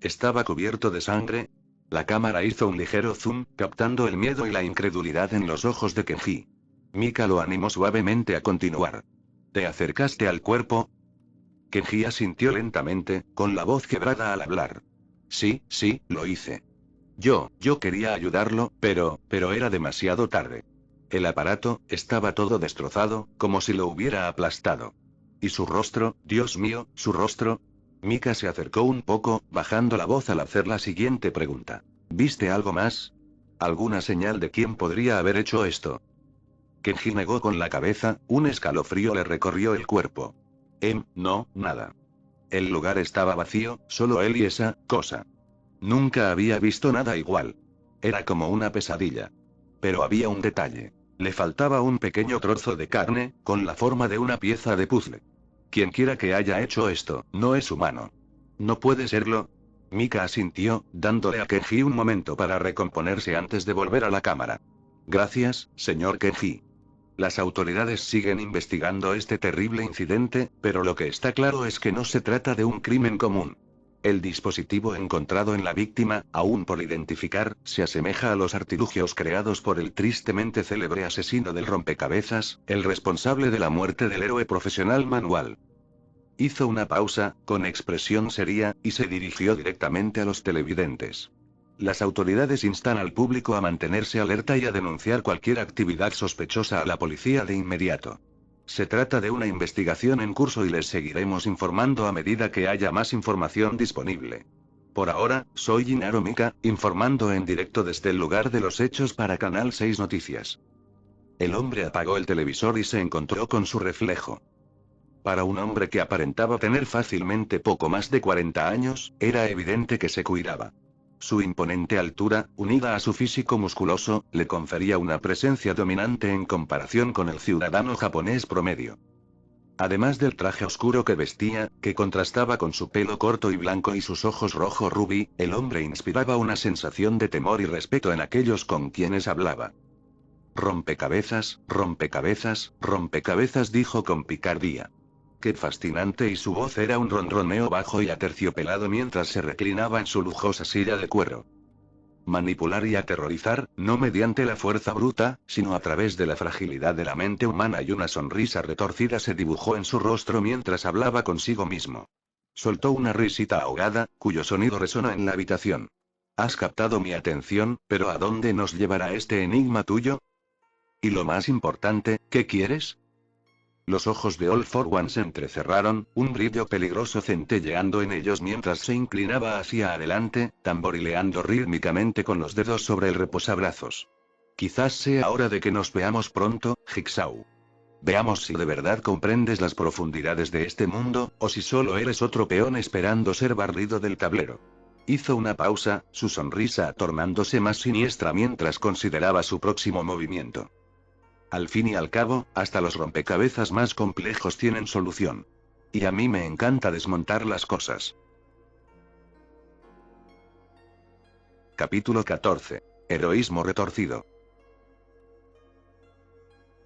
cubierto de sangre. La cámara hizo un ligero zoom, captando el miedo y la incredulidad en los ojos de Keiji. Mika lo animó suavemente a continuar. ¿Te acercaste al cuerpo? Keiji asintió lentamente, con la voz quebrada al hablar. Sí, lo hice. Yo quería ayudarlo, pero era demasiado tarde. El aparato, estaba todo destrozado, como si lo hubiera aplastado. ¿Y su rostro, Dios mío, su rostro? Mika se acercó un poco, bajando la voz al hacer la siguiente pregunta. ¿Viste algo más? ¿Alguna señal de quién podría haber hecho esto? Keiji negó con la cabeza, un escalofrío le recorrió el cuerpo. No, nada. El lugar estaba vacío, solo él y esa cosa. Nunca había visto nada igual. Era como una pesadilla. Pero había un detalle. Le faltaba un pequeño trozo de carne, con la forma de una pieza de puzzle. Quienquiera que haya hecho esto, no es humano. No puede serlo. Mika asintió, dándole a Kenji un momento para recomponerse antes de volver a la cámara. Gracias, señor Kenji. Las autoridades siguen investigando este terrible incidente, pero lo que está claro es que no se trata de un crimen común. El dispositivo encontrado en la víctima, aún por identificar, se asemeja a los artilugios creados por el tristemente célebre asesino del rompecabezas, el responsable de la muerte del héroe profesional Manual. Hizo una pausa, con expresión seria, y se dirigió directamente a los televidentes. Las autoridades instan al público a mantenerse alerta y a denunciar cualquier actividad sospechosa a la policía de inmediato. Se trata de una investigación en curso y les seguiremos informando a medida que haya más información disponible. Por ahora, soy Jinaro Mika, informando en directo desde el lugar de los hechos para Canal 6 Noticias. El hombre apagó el televisor y se encontró con su reflejo. Para un hombre que aparentaba tener fácilmente poco más de 40 años, era evidente que se cuidaba. Su imponente altura, unida a su físico musculoso, le confería una presencia dominante en comparación con el ciudadano japonés promedio. Además del traje oscuro que vestía, que contrastaba con su pelo corto y blanco y sus ojos rojo rubí, el hombre inspiraba una sensación de temor y respeto en aquellos con quienes hablaba. Rompecabezas, rompecabezas, rompecabezas, dijo con picardía. Qué fascinante, y su voz era un ronroneo bajo y aterciopelado mientras se reclinaba en su lujosa silla de cuero. Manipular y aterrorizar, no mediante la fuerza bruta, sino a través de la fragilidad de la mente humana, y una sonrisa retorcida se dibujó en su rostro mientras hablaba consigo mismo. Soltó una risita ahogada, cuyo sonido resonó en la habitación. Has captado mi atención, pero ¿a dónde nos llevará este enigma tuyo? Y lo más importante, ¿qué quieres? Los ojos de All for One se entrecerraron, un brillo peligroso centelleando en ellos mientras se inclinaba hacia adelante, tamborileando rítmicamente con los dedos sobre el reposabrazos. Quizás sea hora de que nos veamos pronto, Jigsaw. Veamos si de verdad comprendes las profundidades de este mundo, o si solo eres otro peón esperando ser barrido del tablero. Hizo una pausa, su sonrisa tornándose más siniestra mientras consideraba su próximo movimiento. Al fin y al cabo, hasta los rompecabezas más complejos tienen solución. Y a mí me encanta desmontar las cosas. Capítulo 14. Heroísmo retorcido.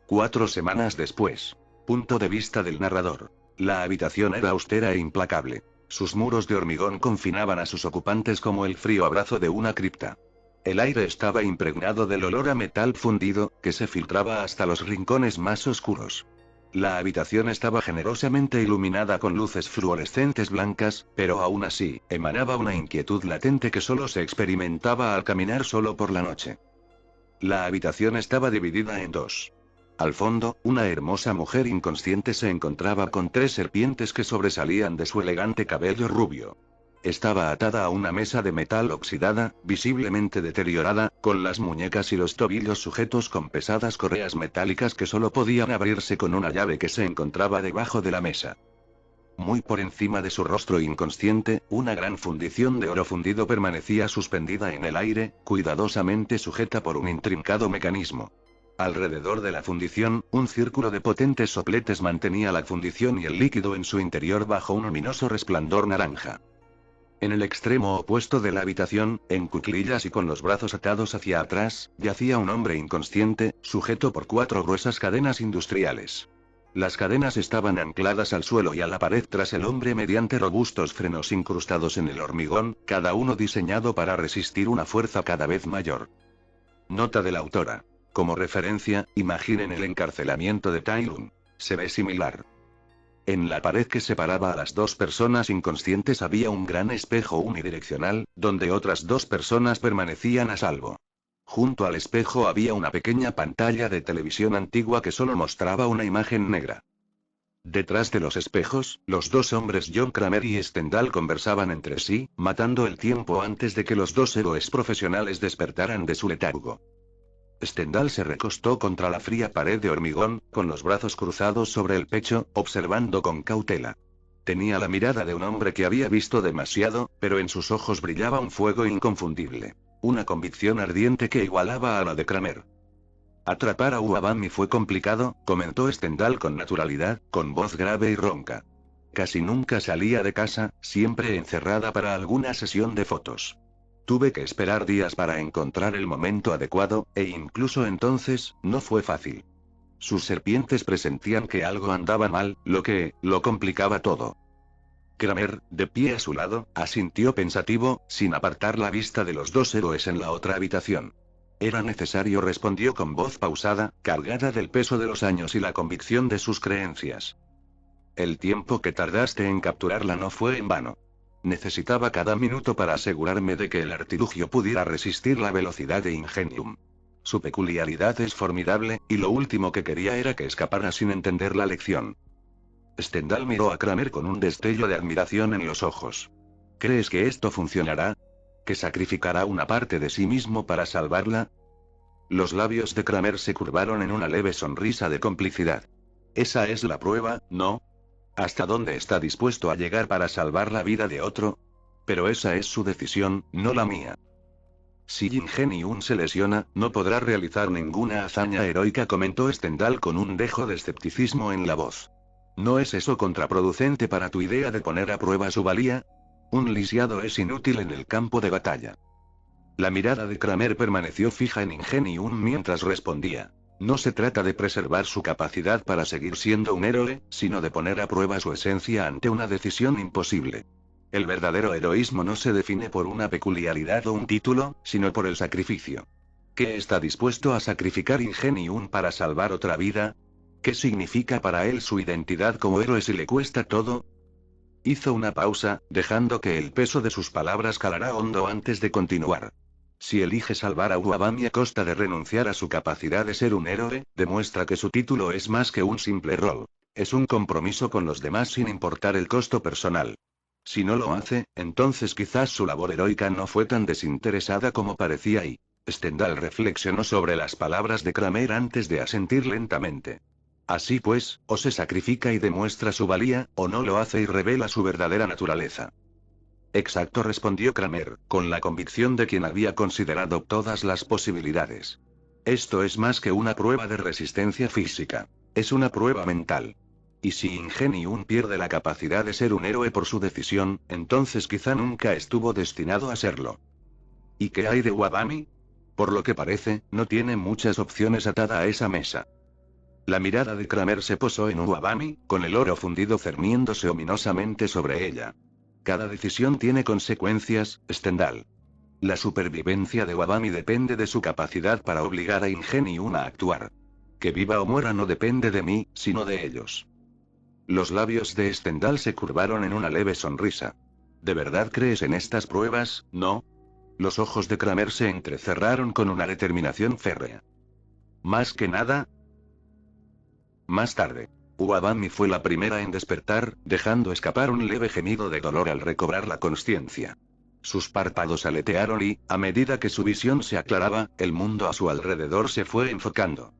4 semanas después. Punto de vista del narrador. La habitación era austera e implacable. Sus muros de hormigón confinaban a sus ocupantes como el frío abrazo de una cripta. El aire estaba impregnado del olor a metal fundido, que se filtraba hasta los rincones más oscuros. La habitación estaba generosamente iluminada con luces fluorescentes blancas, pero aún así, emanaba una inquietud latente que solo se experimentaba al caminar solo por la noche. La habitación estaba dividida en dos. Al fondo, una hermosa mujer inconsciente se encontraba con 3 serpientes que sobresalían de su elegante cabello rubio. Estaba atada a una mesa de metal oxidada, visiblemente deteriorada, con las muñecas y los tobillos sujetos con pesadas correas metálicas que solo podían abrirse con una llave que se encontraba debajo de la mesa. Muy por encima de su rostro inconsciente, una gran fundición de oro fundido permanecía suspendida en el aire, cuidadosamente sujeta por un intrincado mecanismo. Alrededor de la fundición, un círculo de potentes sopletes mantenía la fundición y el líquido en su interior bajo un luminoso resplandor naranja. En el extremo opuesto de la habitación, en cuclillas y con los brazos atados hacia atrás, yacía un hombre inconsciente, sujeto por 4 gruesas cadenas industriales. Las cadenas estaban ancladas al suelo y a la pared tras el hombre mediante robustos frenos incrustados en el hormigón, cada uno diseñado para resistir una fuerza cada vez mayor. Nota de la autora. Como referencia, imaginen el encarcelamiento de Tai Lung. Se ve similar. En la pared que separaba a las 2 personas inconscientes había un gran espejo unidireccional, donde otras 2 personas permanecían a salvo. Junto al espejo había una pequeña pantalla de televisión antigua que solo mostraba una imagen negra. Detrás de los espejos, los 2 hombres John Kramer y Stendhal conversaban entre sí, matando el tiempo antes de que los 2 héroes profesionales despertaran de su letargo. Stendhal se recostó contra la fría pared de hormigón, con los brazos cruzados sobre el pecho, observando con cautela. Tenía la mirada de un hombre que había visto demasiado, pero en sus ojos brillaba un fuego inconfundible. Una convicción ardiente que igualaba a la de Kramer. Atrapar a Uabami fue complicado, comentó Stendhal con naturalidad, con voz grave y ronca. Casi nunca salía de casa, siempre encerrada para alguna sesión de fotos. Tuve que esperar días para encontrar el momento adecuado, e incluso entonces, no fue fácil. Sus serpientes presentían que algo andaba mal, lo que lo complicaba todo. Kramer, de pie a su lado, asintió pensativo, sin apartar la vista de los dos héroes en la otra habitación. Era necesario, respondió con voz pausada, cargada del peso de los años y la convicción de sus creencias. El tiempo que tardaste en capturarla no fue en vano. Necesitaba cada minuto para asegurarme de que el artilugio pudiera resistir la velocidad de Ingenium. Su peculiaridad es formidable, y lo último que quería era que escapara sin entender la lección. Stendhal miró a Kramer con un destello de admiración en los ojos. ¿Crees que esto funcionará? ¿Que sacrificará una parte de sí mismo para salvarla? Los labios de Kramer se curvaron en una leve sonrisa de complicidad. Esa es la prueba, ¿no? ¿Hasta dónde está dispuesto a llegar para salvar la vida de otro? Pero esa es su decisión, no la mía. Si Ingenium se lesiona, no podrá realizar ninguna hazaña heroica, comentó Stendhal con un dejo de escepticismo en la voz. ¿No es eso contraproducente para tu idea de poner a prueba su valía? Un lisiado es inútil en el campo de batalla. La mirada de Kramer permaneció fija en Ingenium mientras respondía. No se trata de preservar su capacidad para seguir siendo un héroe, sino de poner a prueba su esencia ante una decisión imposible. El verdadero heroísmo no se define por una peculiaridad o un título, sino por el sacrificio. ¿Qué está dispuesto a sacrificar Ingenium para salvar otra vida? ¿Qué significa para él su identidad como héroe si le cuesta todo? Hizo una pausa, dejando que el peso de sus palabras calara hondo antes de continuar. Si elige salvar a Uabami a costa de renunciar a su capacidad de ser un héroe, demuestra que su título es más que un simple rol. Es un compromiso con los demás sin importar el costo personal. Si no lo hace, entonces quizás su labor heroica no fue tan desinteresada como parecía y... Stendhal reflexionó sobre las palabras de Kramer antes de asentir lentamente. Así pues, o se sacrifica y demuestra su valía, o no lo hace y revela su verdadera naturaleza. Exacto, respondió Kramer, con la convicción de quien había considerado todas las posibilidades. Esto es más que una prueba de resistencia física. Es una prueba mental. Y si Ingenium pierde la capacidad de ser un héroe por su decisión, entonces quizá nunca estuvo destinado a serlo. ¿Y qué hay de Uabami? Por lo que parece, no tiene muchas opciones atada a esa mesa. La mirada de Kramer se posó en Uabami, con el oro fundido cerniéndose ominosamente sobre ella. Cada decisión tiene consecuencias, Stendhal. La supervivencia de Uabami depende de su capacidad para obligar a Ingenium a actuar. Que viva o muera no depende de mí, sino de ellos. Los labios de Stendhal se curvaron en una leve sonrisa. ¿De verdad crees en estas pruebas, no? Los ojos de Kramer se entrecerraron con una determinación férrea. Más que nada. Más tarde. Uabami fue la primera en despertar, dejando escapar un leve gemido de dolor al recobrar la consciencia. Sus párpados aletearon y, a medida que su visión se aclaraba, el mundo a su alrededor se fue enfocando.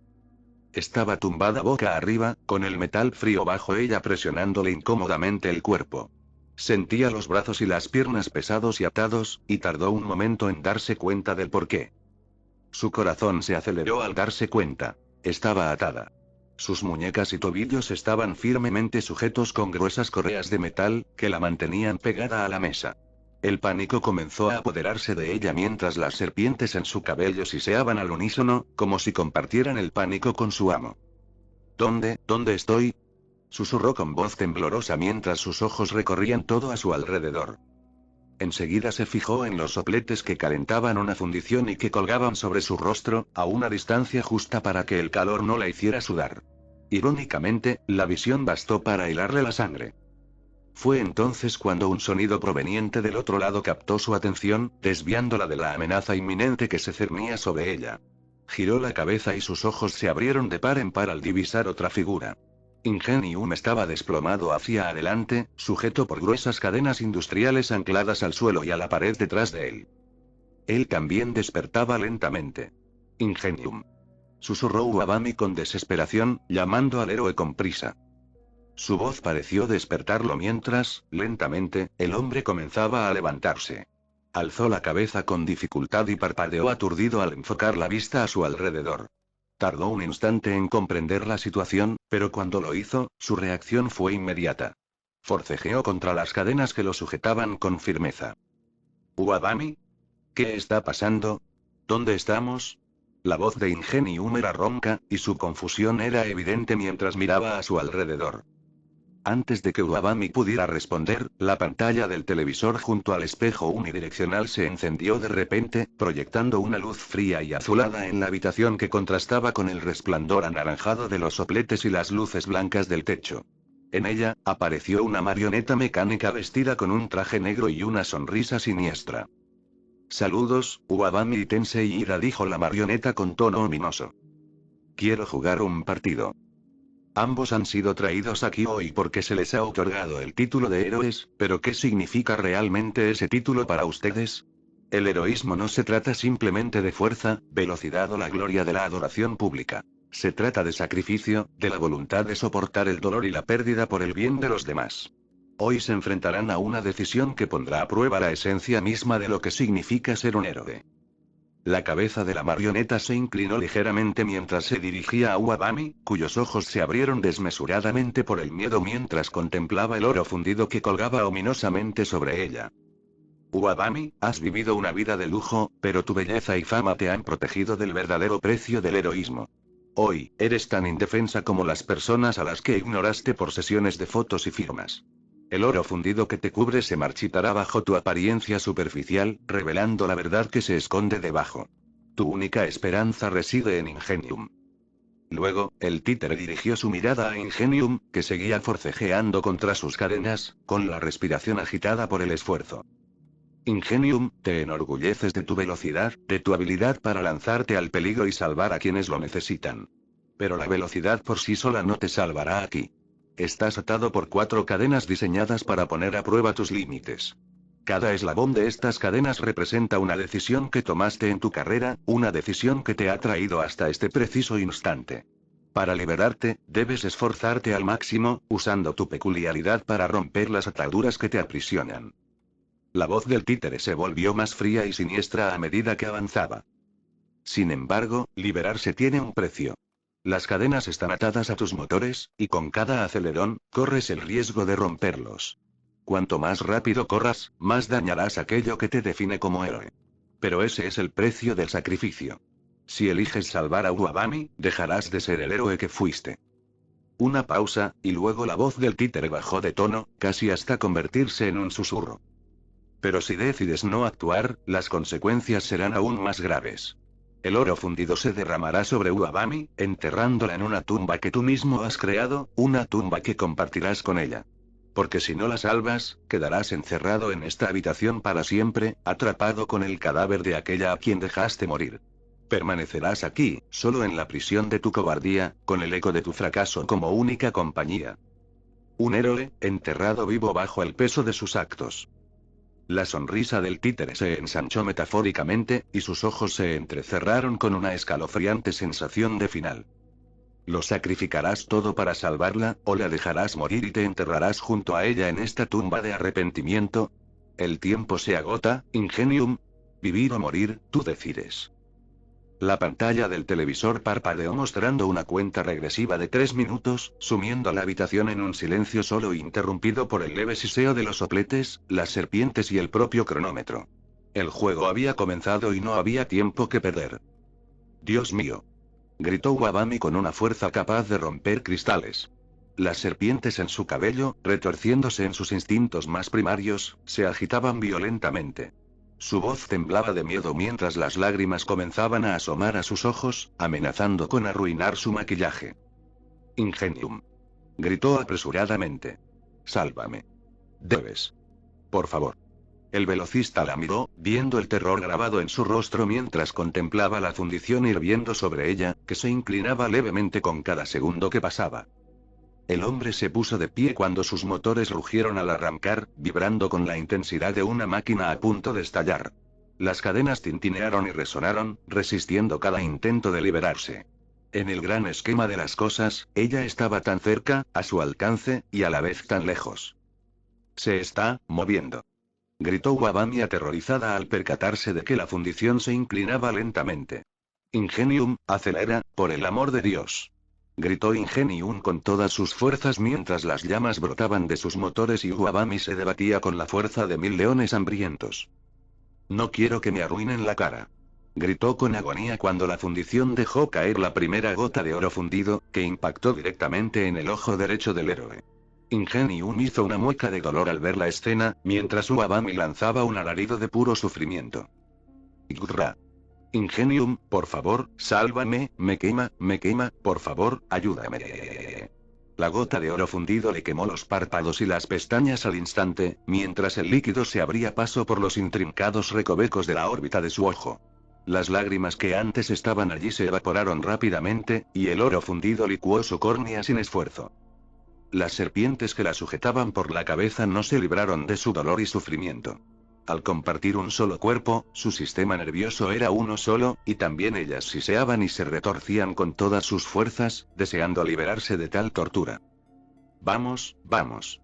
Estaba tumbada boca arriba, con el metal frío bajo ella presionándole incómodamente el cuerpo. Sentía los brazos y las piernas pesados y atados, y tardó un momento en darse cuenta del porqué. Su corazón se aceleró al darse cuenta. Estaba atada. Sus muñecas y tobillos estaban firmemente sujetos con gruesas correas de metal, que la mantenían pegada a la mesa. El pánico comenzó a apoderarse de ella mientras las serpientes en su cabello siseaban al unísono, como si compartieran el pánico con su amo. ¿Dónde estoy? Susurró con voz temblorosa mientras sus ojos recorrían todo a su alrededor. Enseguida se fijó en los sopletes que calentaban una fundición y que colgaban sobre su rostro, a una distancia justa para que el calor no la hiciera sudar. Irónicamente, la visión bastó para hilarle la sangre. Fue entonces cuando un sonido proveniente del otro lado captó su atención, desviándola de la amenaza inminente que se cernía sobre ella. Giró la cabeza y sus ojos se abrieron de par en par al divisar otra figura. Ingenium estaba desplomado hacia adelante, sujeto por gruesas cadenas industriales ancladas al suelo y a la pared detrás de él. Él también despertaba lentamente. Ingenium. Susurró Uabami con desesperación, llamando al héroe con prisa. Su voz pareció despertarlo mientras, lentamente, el hombre comenzaba a levantarse. Alzó la cabeza con dificultad y parpadeó aturdido al enfocar la vista a su alrededor. Tardó un instante en comprender la situación, pero cuando lo hizo, su reacción fue inmediata. Forcejeó contra las cadenas que lo sujetaban con firmeza. ¿Uabami? ¿Qué está pasando? ¿Dónde estamos? La voz de Ingenium era ronca, y su confusión era evidente mientras miraba a su alrededor. Antes de que Uabami pudiera responder, la pantalla del televisor junto al espejo unidireccional se encendió de repente, proyectando una luz fría y azulada en la habitación que contrastaba con el resplandor anaranjado de los sopletes y las luces blancas del techo. En ella, apareció una marioneta mecánica vestida con un traje negro y una sonrisa siniestra. Saludos, Uabami Tensei Ira, dijo la marioneta con tono ominoso. Quiero jugar un partido. Ambos han sido traídos aquí hoy porque se les ha otorgado el título de héroes, pero ¿qué significa realmente ese título para ustedes? El heroísmo no se trata simplemente de fuerza, velocidad o la gloria de la adoración pública. Se trata de sacrificio, de la voluntad de soportar el dolor y la pérdida por el bien de los demás. Hoy se enfrentarán a una decisión que pondrá a prueba la esencia misma de lo que significa ser un héroe. La cabeza de la marioneta se inclinó ligeramente mientras se dirigía a Uabami, cuyos ojos se abrieron desmesuradamente por el miedo mientras contemplaba el oro fundido que colgaba ominosamente sobre ella. Uabami, has vivido una vida de lujo, pero tu belleza y fama te han protegido del verdadero precio del heroísmo. Hoy, eres tan indefensa como las personas a las que ignoraste por sesiones de fotos y firmas. El oro fundido que te cubre se marchitará bajo tu apariencia superficial, revelando la verdad que se esconde debajo. Tu única esperanza reside en Ingenium. Luego, el títere dirigió su mirada a Ingenium, que seguía forcejeando contra sus cadenas, con la respiración agitada por el esfuerzo. Ingenium, te enorgulleces de tu velocidad, de tu habilidad para lanzarte al peligro y salvar a quienes lo necesitan. Pero la velocidad por sí sola no te salvará aquí. Estás atado por 4 cadenas diseñadas para poner a prueba tus límites. Cada eslabón de estas cadenas representa una decisión que tomaste en tu carrera, una decisión que te ha traído hasta este preciso instante. Para liberarte, debes esforzarte al máximo, usando tu peculiaridad para romper las ataduras que te aprisionan. La voz del títere se volvió más fría y siniestra a medida que avanzaba. Sin embargo, liberarse tiene un precio. Las cadenas están atadas a tus motores, y con cada acelerón, corres el riesgo de romperlos. Cuanto más rápido corras, más dañarás aquello que te define como héroe. Pero ese es el precio del sacrificio. Si eliges salvar a Uabami, dejarás de ser el héroe que fuiste. Una pausa, y luego la voz del títere bajó de tono, casi hasta convertirse en un susurro. Pero si decides no actuar, las consecuencias serán aún más graves. El oro fundido se derramará sobre Uabami, enterrándola en una tumba que tú mismo has creado, una tumba que compartirás con ella. Porque si no la salvas, quedarás encerrado en esta habitación para siempre, atrapado con el cadáver de aquella a quien dejaste morir. Permanecerás aquí, solo en la prisión de tu cobardía, con el eco de tu fracaso como única compañía. Un héroe, enterrado vivo bajo el peso de sus actos. La sonrisa del títere se ensanchó metafóricamente, y sus ojos se entrecerraron con una escalofriante sensación de final. ¿Lo sacrificarás todo para salvarla, o la dejarás morir y te enterrarás junto a ella en esta tumba de arrepentimiento? El tiempo se agota, Ingenium. Vivir o morir, tú decides. La pantalla del televisor parpadeó mostrando una cuenta regresiva de 3 minutos, sumiendo la habitación en un silencio solo interrumpido por el leve siseo de los sopletes, las serpientes y el propio cronómetro. El juego había comenzado y no había tiempo que perder. «Dios mío», gritó Uabami con una fuerza capaz de romper cristales. Las serpientes en su cabello, retorciéndose en sus instintos más primarios, se agitaban violentamente. Su voz temblaba de miedo mientras las lágrimas comenzaban a asomar a sus ojos, amenazando con arruinar su maquillaje. «Ingenium», gritó apresuradamente. «Sálvame. Debes. Por favor». El velocista la miró, viendo el terror grabado en su rostro mientras contemplaba la fundición hirviendo sobre ella, que se inclinaba levemente con cada segundo que pasaba. El hombre se puso de pie cuando sus motores rugieron al arrancar, vibrando con la intensidad de una máquina a punto de estallar. Las cadenas tintinearon y resonaron, resistiendo cada intento de liberarse. En el gran esquema de las cosas, ella estaba tan cerca, a su alcance, y a la vez tan lejos. «Se está moviendo», gritó Uabami aterrorizada al percatarse de que la fundición se inclinaba lentamente. «Ingenium, acelera, por el amor de Dios». Gritó Ingenium con todas sus fuerzas mientras las llamas brotaban de sus motores y Uabami se debatía con la fuerza de 1000 leones hambrientos. No quiero que me arruinen la cara. Gritó con agonía cuando la fundición dejó caer la primera gota de oro fundido, que impactó directamente en el ojo derecho del héroe. Ingenium hizo una mueca de dolor al ver la escena, mientras Uabami lanzaba un alarido de puro sufrimiento. Grrra. Ingenium, por favor, sálvame, me quema, por favor, ayúdame. La gota de oro fundido le quemó los párpados y las pestañas al instante, mientras el líquido se abría paso por los intrincados recovecos de la órbita de su ojo. Las lágrimas que antes estaban allí se evaporaron rápidamente, y el oro fundido licuó su córnea sin esfuerzo. Las serpientes que la sujetaban por la cabeza no se libraron de su dolor y sufrimiento. Al compartir un solo cuerpo, su sistema nervioso era uno solo, y también ellas siseaban y se retorcían con todas sus fuerzas, deseando liberarse de tal tortura. Vamos, vamos.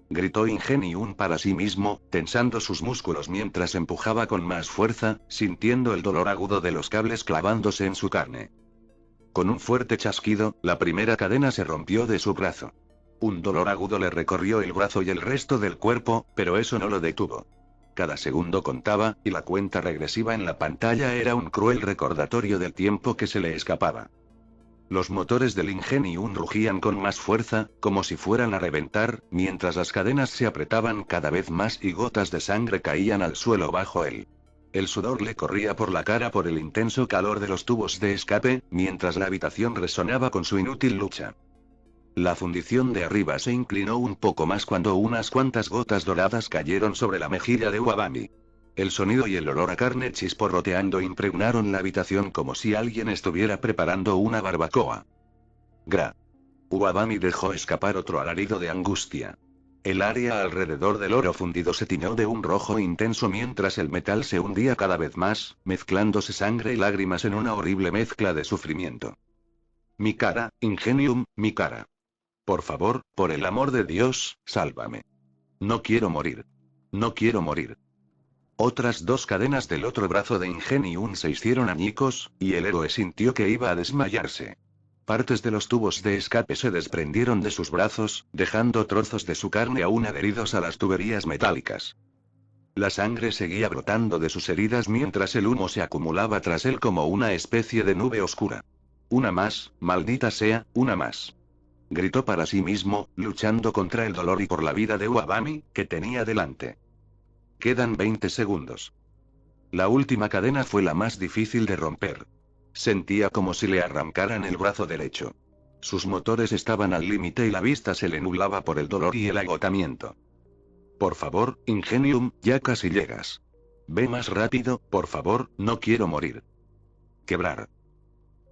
Gritó Ingenium para sí mismo, tensando sus músculos mientras empujaba con más fuerza, sintiendo el dolor agudo de los cables clavándose en su carne. Con un fuerte chasquido, la primera cadena se rompió de su brazo. Un dolor agudo le recorrió el brazo y el resto del cuerpo, pero eso no lo detuvo. Cada segundo contaba, y la cuenta regresiva en la pantalla era un cruel recordatorio del tiempo que se le escapaba. Los motores del Ingenium rugían con más fuerza, como si fueran a reventar, mientras las cadenas se apretaban cada vez más y gotas de sangre caían al suelo bajo él. El sudor le corría por la cara por el intenso calor de los tubos de escape, mientras la habitación resonaba con su inútil lucha. La fundición de arriba se inclinó un poco más cuando unas cuantas gotas doradas cayeron sobre la mejilla de Uabami. El sonido y el olor a carne chisporroteando impregnaron la habitación como si alguien estuviera preparando una barbacoa. Gra. Uabami dejó escapar otro alarido de angustia. El área alrededor del oro fundido se tiñó de un rojo intenso mientras el metal se hundía cada vez más, mezclándose sangre y lágrimas en una horrible mezcla de sufrimiento. Mi cara, Ingenium, mi cara. Por favor, por el amor de Dios, sálvame. No quiero morir. No quiero morir. Otras dos cadenas del otro brazo de Ingenium se hicieron añicos, y el héroe sintió que iba a desmayarse. Partes de los tubos de escape se desprendieron de sus brazos, dejando trozos de su carne aún adheridos a las tuberías metálicas. La sangre seguía brotando de sus heridas mientras el humo se acumulaba tras él como una especie de nube oscura. Una más, maldita sea, una más. Gritó para sí mismo, luchando contra el dolor y por la vida de Uabami, que tenía delante. Quedan 20 segundos. La última cadena fue la más difícil de romper. Sentía como si le arrancaran el brazo derecho. Sus motores estaban al límite y la vista se le nublaba por el dolor y el agotamiento. Por favor, Ingenium, ya casi llegas. Ve más rápido, por favor, no quiero morir. Quebrar.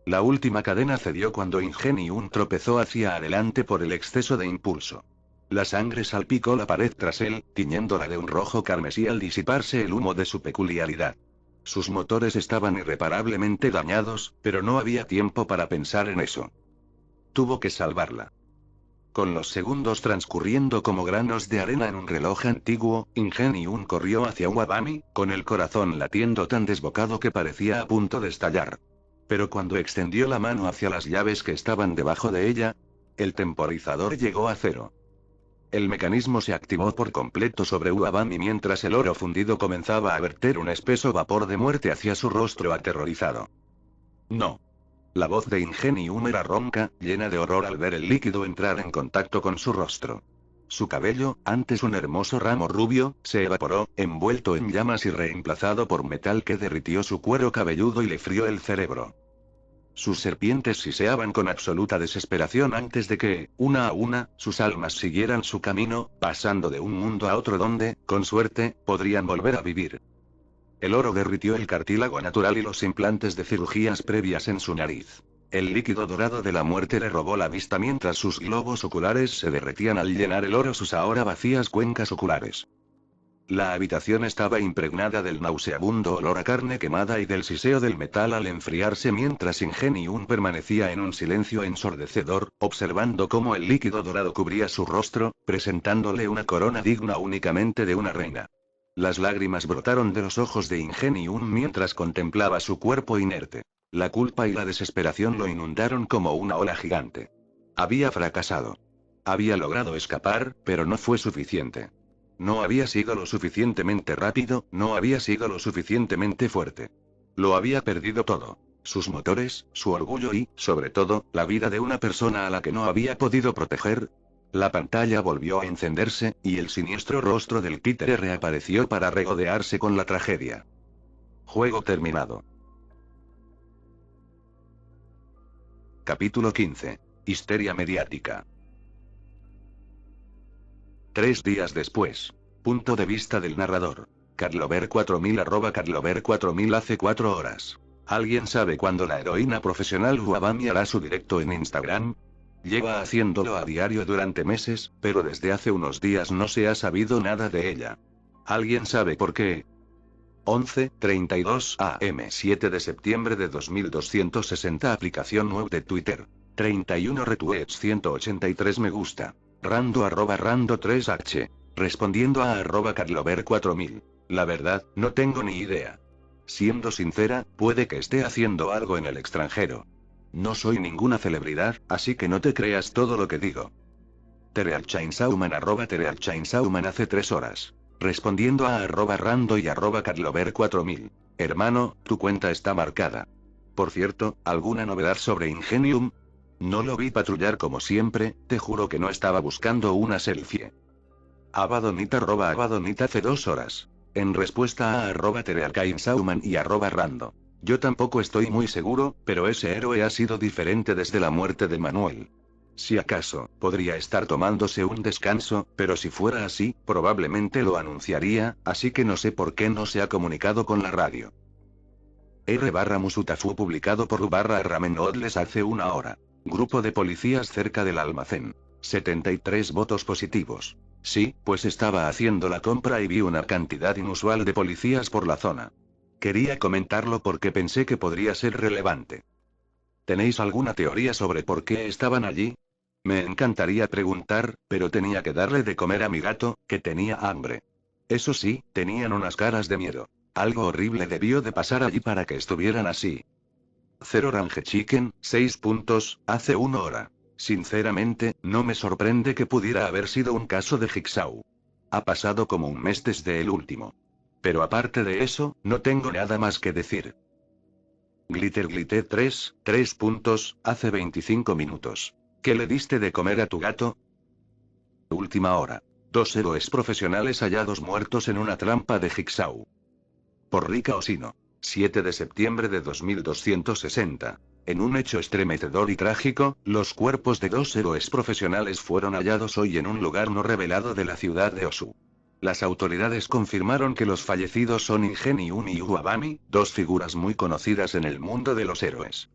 La última cadena cedió cuando Ingenium tropezó hacia adelante por el exceso de impulso. La sangre salpicó la pared tras él, tiñéndola de un rojo carmesí al disiparse el humo de su peculiaridad. Sus motores estaban irreparablemente dañados, pero no había tiempo para pensar en eso. Tuvo que salvarla. Con los segundos transcurriendo como granos de arena en un reloj antiguo, Ingenium corrió hacia Uabami, con el corazón latiendo tan desbocado que parecía a punto de estallar. Pero cuando extendió la mano hacia las llaves que estaban debajo de ella, el temporizador llegó a cero. El mecanismo se activó por completo sobre Uabami mientras el oro fundido comenzaba a verter un espeso vapor de muerte hacia su rostro aterrorizado. No. La voz de Ingenium era ronca, llena de horror al ver el líquido entrar en contacto con su rostro. Su cabello, antes un hermoso ramo rubio, se evaporó, envuelto en llamas y reemplazado por metal que derritió su cuero cabelludo y le frió el cerebro. Sus serpientes siseaban con absoluta desesperación antes de que, una a una, sus almas siguieran su camino, pasando de un mundo a otro donde, con suerte, podrían volver a vivir. El oro derritió el cartílago natural y los implantes de cirugías previas en su nariz. El líquido dorado de la muerte le robó la vista mientras sus globos oculares se derretían al llenar el oro sus ahora vacías cuencas oculares. La habitación estaba impregnada del nauseabundo olor a carne quemada y del siseo del metal al enfriarse mientras Ingenium permanecía en un silencio ensordecedor, observando cómo el líquido dorado cubría su rostro, presentándole una corona digna únicamente de una reina. Las lágrimas brotaron de los ojos de Ingenium mientras contemplaba su cuerpo inerte. La culpa y la desesperación lo inundaron como una ola gigante. Había fracasado. Había logrado escapar, pero no fue suficiente. No había sido lo suficientemente rápido, no había sido lo suficientemente fuerte. Lo había perdido todo. Sus motores, su orgullo y, sobre todo, la vida de una persona a la que no había podido proteger. La pantalla volvió a encenderse, y el siniestro rostro del títere reapareció para regodearse con la tragedia. Juego terminado. Capítulo 15. Histeria mediática. 3 días después. Punto de vista del narrador. Carlover4000 @Carlover4000 hace 4 horas. ¿Alguien sabe cuándo la heroína profesional Wabami hará su directo en Instagram? Lleva haciéndolo a diario durante meses, pero desde hace unos días no se ha sabido nada de ella. ¿Alguien sabe por qué? 11:32 am 7 de septiembre de 2260 Aplicación web de Twitter. 31 retweets 183 me gusta. Rando @Rando 3H. Respondiendo a @Carlover4000. La verdad, no tengo ni idea. Siendo sincera, puede que esté haciendo algo en el extranjero. No soy ninguna celebridad, así que no te creas todo lo que digo. Terealchainsauman @Terealchainsauman hace 3 horas. Respondiendo a @Rando y @Carlover4000. Hermano, tu cuenta está marcada. Por cierto, ¿alguna novedad sobre Ingenium? No lo vi patrullar como siempre, te juro que no estaba buscando una selfie. Abadonita @Abadonita hace 2 horas. En respuesta a @Terealchainsauman y @Rando. Yo tampoco estoy muy seguro, pero ese héroe ha sido diferente desde la muerte de Manuel. Si acaso, podría estar tomándose un descanso, pero si fuera así, probablemente lo anunciaría, así que no sé por qué no se ha comunicado con la radio. R/Musutafu publicado por U/Ramenodles hace 1 hora. Grupo de policías cerca del almacén. 73 votos positivos. Sí, pues estaba haciendo la compra y vi una cantidad inusual de policías por la zona. Quería comentarlo porque pensé que podría ser relevante. ¿Tenéis alguna teoría sobre por qué estaban allí? Me encantaría preguntar, pero tenía que darle de comer a mi gato, que tenía hambre. Eso sí, tenían unas caras de miedo. Algo horrible debió de pasar allí para que estuvieran así. 0 Range Chicken, 6 puntos, hace 1 hora. Sinceramente, no me sorprende que pudiera haber sido un caso de Jigsaw. Ha pasado como un mes desde el último. Pero aparte de eso, no tengo nada más que decir. Glitter 3 puntos, hace 25 minutos. ¿Qué le diste de comer a tu gato? Última hora. 2 héroes profesionales hallados muertos en una trampa de Jigsaw. Por Rika Osino. 7 de septiembre de 2260. En un hecho estremecedor y trágico, los cuerpos de 2 héroes profesionales fueron hallados hoy en un lugar no revelado de la ciudad de Osu. Las autoridades confirmaron que los fallecidos son Ingenium y Wabami, 2 figuras muy conocidas en el mundo de los héroes.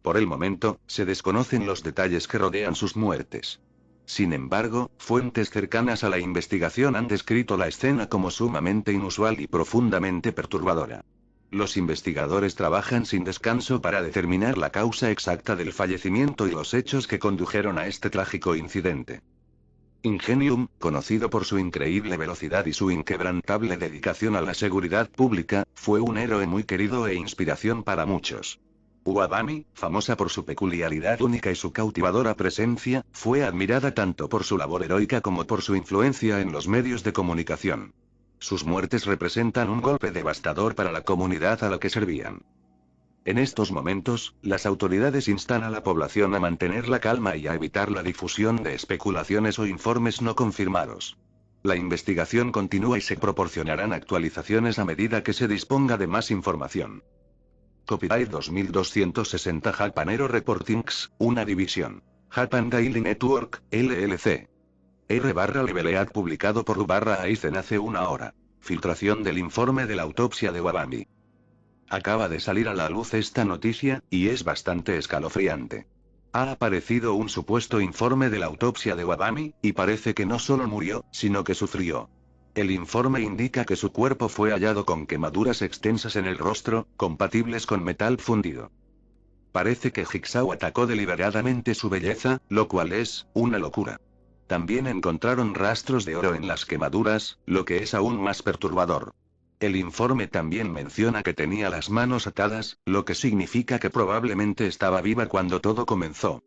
Por el momento, se desconocen los detalles que rodean sus muertes. Sin embargo, fuentes cercanas a la investigación han descrito la escena como sumamente inusual y profundamente perturbadora. Los investigadores trabajan sin descanso para determinar la causa exacta del fallecimiento y los hechos que condujeron a este trágico incidente. Ingenium, conocido por su increíble velocidad y su inquebrantable dedicación a la seguridad pública, fue un héroe muy querido e inspiración para muchos. Wabami, famosa por su peculiaridad única y su cautivadora presencia, fue admirada tanto por su labor heroica como por su influencia en los medios de comunicación. Sus muertes representan un golpe devastador para la comunidad a la que servían. En estos momentos, las autoridades instan a la población a mantener la calma y a evitar la difusión de especulaciones o informes no confirmados. La investigación continúa y se proporcionarán actualizaciones a medida que se disponga de más información. Copyright 2260 Japan Aero Reportings, una división. Japan Daily Network, LLC. R/Levelead publicado por U/Aizen hace 1 hora. Filtración del informe de la autopsia de Wabami. Acaba de salir a la luz esta noticia, y es bastante escalofriante. Ha aparecido un supuesto informe de la autopsia de Wabami, y parece que no solo murió, sino que sufrió. El informe indica que su cuerpo fue hallado con quemaduras extensas en el rostro, compatibles con metal fundido. Parece que Jigsaw atacó deliberadamente su belleza, lo cual es una locura. También encontraron rastros de oro en las quemaduras, lo que es aún más perturbador. El informe también menciona que tenía las manos atadas, lo que significa que probablemente estaba viva cuando todo comenzó.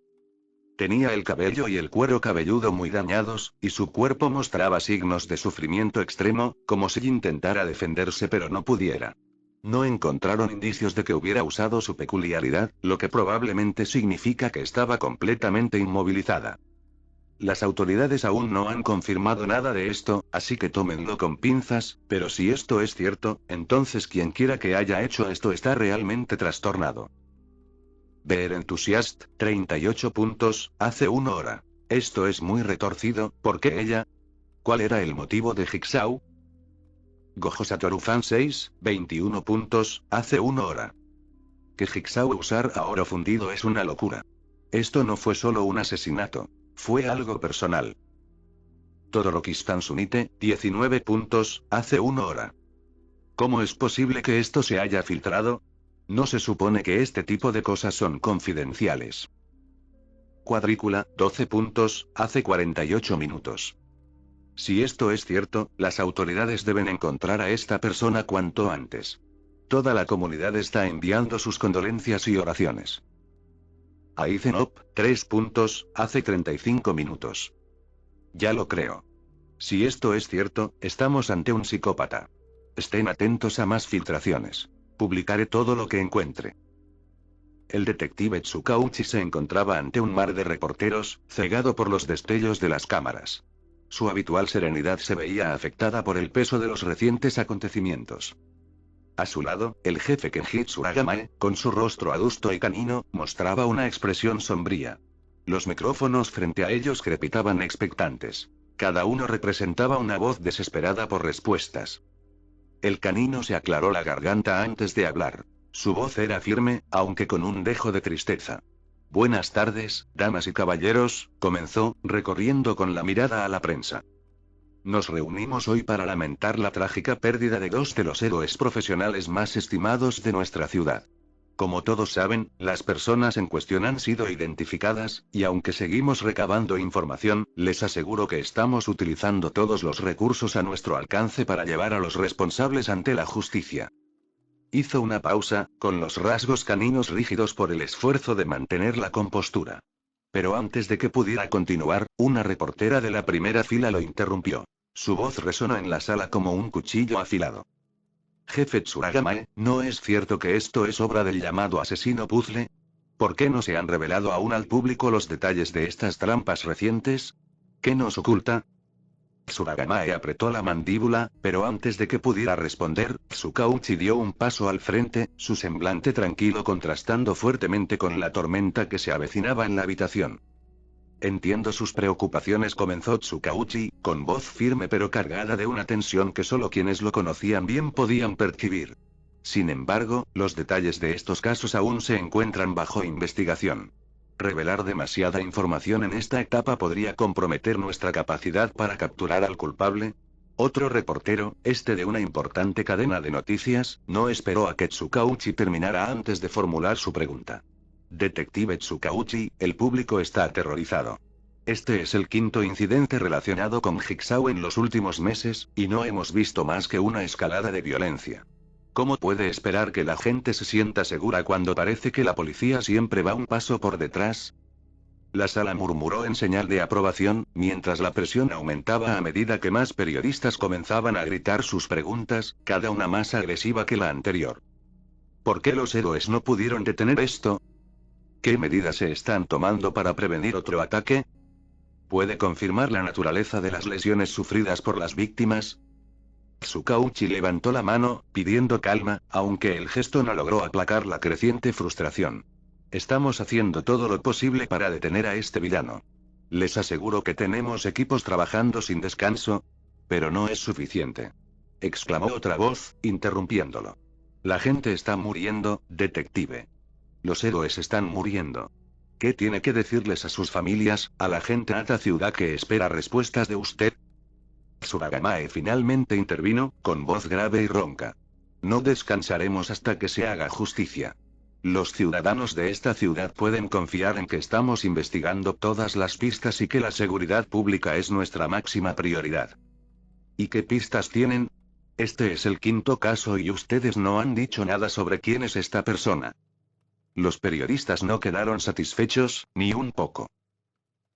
Tenía el cabello y el cuero cabelludo muy dañados, y su cuerpo mostraba signos de sufrimiento extremo, como si intentara defenderse pero no pudiera. No encontraron indicios de que hubiera usado su peculiaridad, lo que probablemente significa que estaba completamente inmovilizada. Las autoridades aún no han confirmado nada de esto, así que tómenlo con pinzas, pero si esto es cierto, entonces quien quiera que haya hecho esto está realmente trastornado. Ver Enthusiast, 38 puntos, hace 1 hora. Esto es muy retorcido, ¿por qué ella? ¿Cuál era el motivo de Jigsaw? Gojo Satoru Fan 6, 21 puntos, hace 1 hora. Que Jigsaw usara oro fundido es una locura. Esto no fue solo un asesinato. Fue algo personal. Todoroki Stansunite, 19 puntos, hace 1 hora. ¿Cómo es posible que esto se haya filtrado? No se supone que este tipo de cosas son confidenciales. Cuadrícula, 12 puntos, hace 48 minutos. Si esto es cierto, las autoridades deben encontrar a esta persona cuanto antes. Toda la comunidad está enviando sus condolencias y oraciones. Aizenop, 3 puntos, hace 35 minutos. Ya lo creo. Si esto es cierto, estamos ante un psicópata. Estén atentos a más filtraciones. Publicaré todo lo que encuentre. El detective Tsukauchi se encontraba ante un mar de reporteros, cegado por los destellos de las cámaras. Su habitual serenidad se veía afectada por el peso de los recientes acontecimientos. A su lado, el jefe Kenji Tsuragamae, con su rostro adusto y canino, mostraba una expresión sombría. Los micrófonos frente a ellos crepitaban expectantes. Cada uno representaba una voz desesperada por respuestas. El canino se aclaró la garganta antes de hablar. Su voz era firme, aunque con un dejo de tristeza. Buenas tardes, damas y caballeros, comenzó, recorriendo con la mirada a la prensa. Nos reunimos hoy para lamentar la trágica pérdida de dos de los héroes profesionales más estimados de nuestra ciudad. Como todos saben, las personas en cuestión han sido identificadas, y aunque seguimos recabando información, les aseguro que estamos utilizando todos los recursos a nuestro alcance para llevar a los responsables ante la justicia. Hizo una pausa, con los rasgos caninos rígidos por el esfuerzo de mantener la compostura. Pero antes de que pudiera continuar, una reportera de la primera fila lo interrumpió. Su voz resonó en la sala como un cuchillo afilado. Jefe Tsuragamae, ¿no es cierto que esto es obra del llamado asesino puzzle? ¿Por qué no se han revelado aún al público los detalles de estas trampas recientes? ¿Qué nos oculta? Tsuragamae apretó la mandíbula, pero antes de que pudiera responder, Tsukauchi dio un paso al frente, su semblante tranquilo contrastando fuertemente con la tormenta que se avecinaba en la habitación. Entiendo sus preocupaciones, comenzó Tsukauchi, con voz firme pero cargada de una tensión que solo quienes lo conocían bien podían percibir. Sin embargo, los detalles de estos casos aún se encuentran bajo investigación. Revelar demasiada información en esta etapa podría comprometer nuestra capacidad para capturar al culpable. Otro reportero, este de una importante cadena de noticias, no esperó a que Tsukauchi terminara antes de formular su pregunta. Detective Tsukauchi, el público está aterrorizado. Este es el quinto incidente relacionado con Jigsaw en los últimos meses, y no hemos visto más que una escalada de violencia. ¿Cómo puede esperar que la gente se sienta segura cuando parece que la policía siempre va un paso por detrás? La sala murmuró en señal de aprobación, mientras la presión aumentaba a medida que más periodistas comenzaban a gritar sus preguntas, cada una más agresiva que la anterior. ¿Por qué los héroes no pudieron detener esto? ¿Qué medidas se están tomando para prevenir otro ataque? ¿Puede confirmar la naturaleza de las lesiones sufridas por las víctimas? Tsukauchi levantó la mano, pidiendo calma, aunque el gesto no logró aplacar la creciente frustración. Estamos haciendo todo lo posible para detener a este villano. Les aseguro que tenemos equipos trabajando sin descanso. Pero no es suficiente. Exclamó otra voz, interrumpiéndolo. La gente está muriendo, detective. Los héroes están muriendo. ¿Qué tiene que decirles a sus familias, a la gente de esta ciudad que espera respuestas de usted? Tsuragamae finalmente intervino, con voz grave y ronca. No descansaremos hasta que se haga justicia. Los ciudadanos de esta ciudad pueden confiar en que estamos investigando todas las pistas y que la seguridad pública es nuestra máxima prioridad. ¿Y qué pistas tienen? Este es el quinto caso y ustedes no han dicho nada sobre quién es esta persona. Los periodistas no quedaron satisfechos, ni un poco.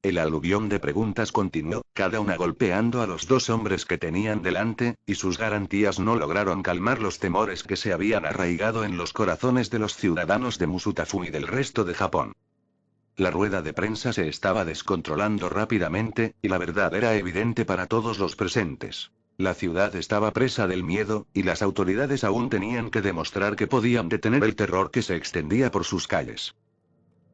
El aluvión de preguntas continuó, cada una golpeando a los dos hombres que tenían delante, y sus garantías no lograron calmar los temores que se habían arraigado en los corazones de los ciudadanos de Musutafu y del resto de Japón. La rueda de prensa se estaba descontrolando rápidamente, y la verdad era evidente para todos los presentes. La ciudad estaba presa del miedo, y las autoridades aún tenían que demostrar que podían detener el terror que se extendía por sus calles.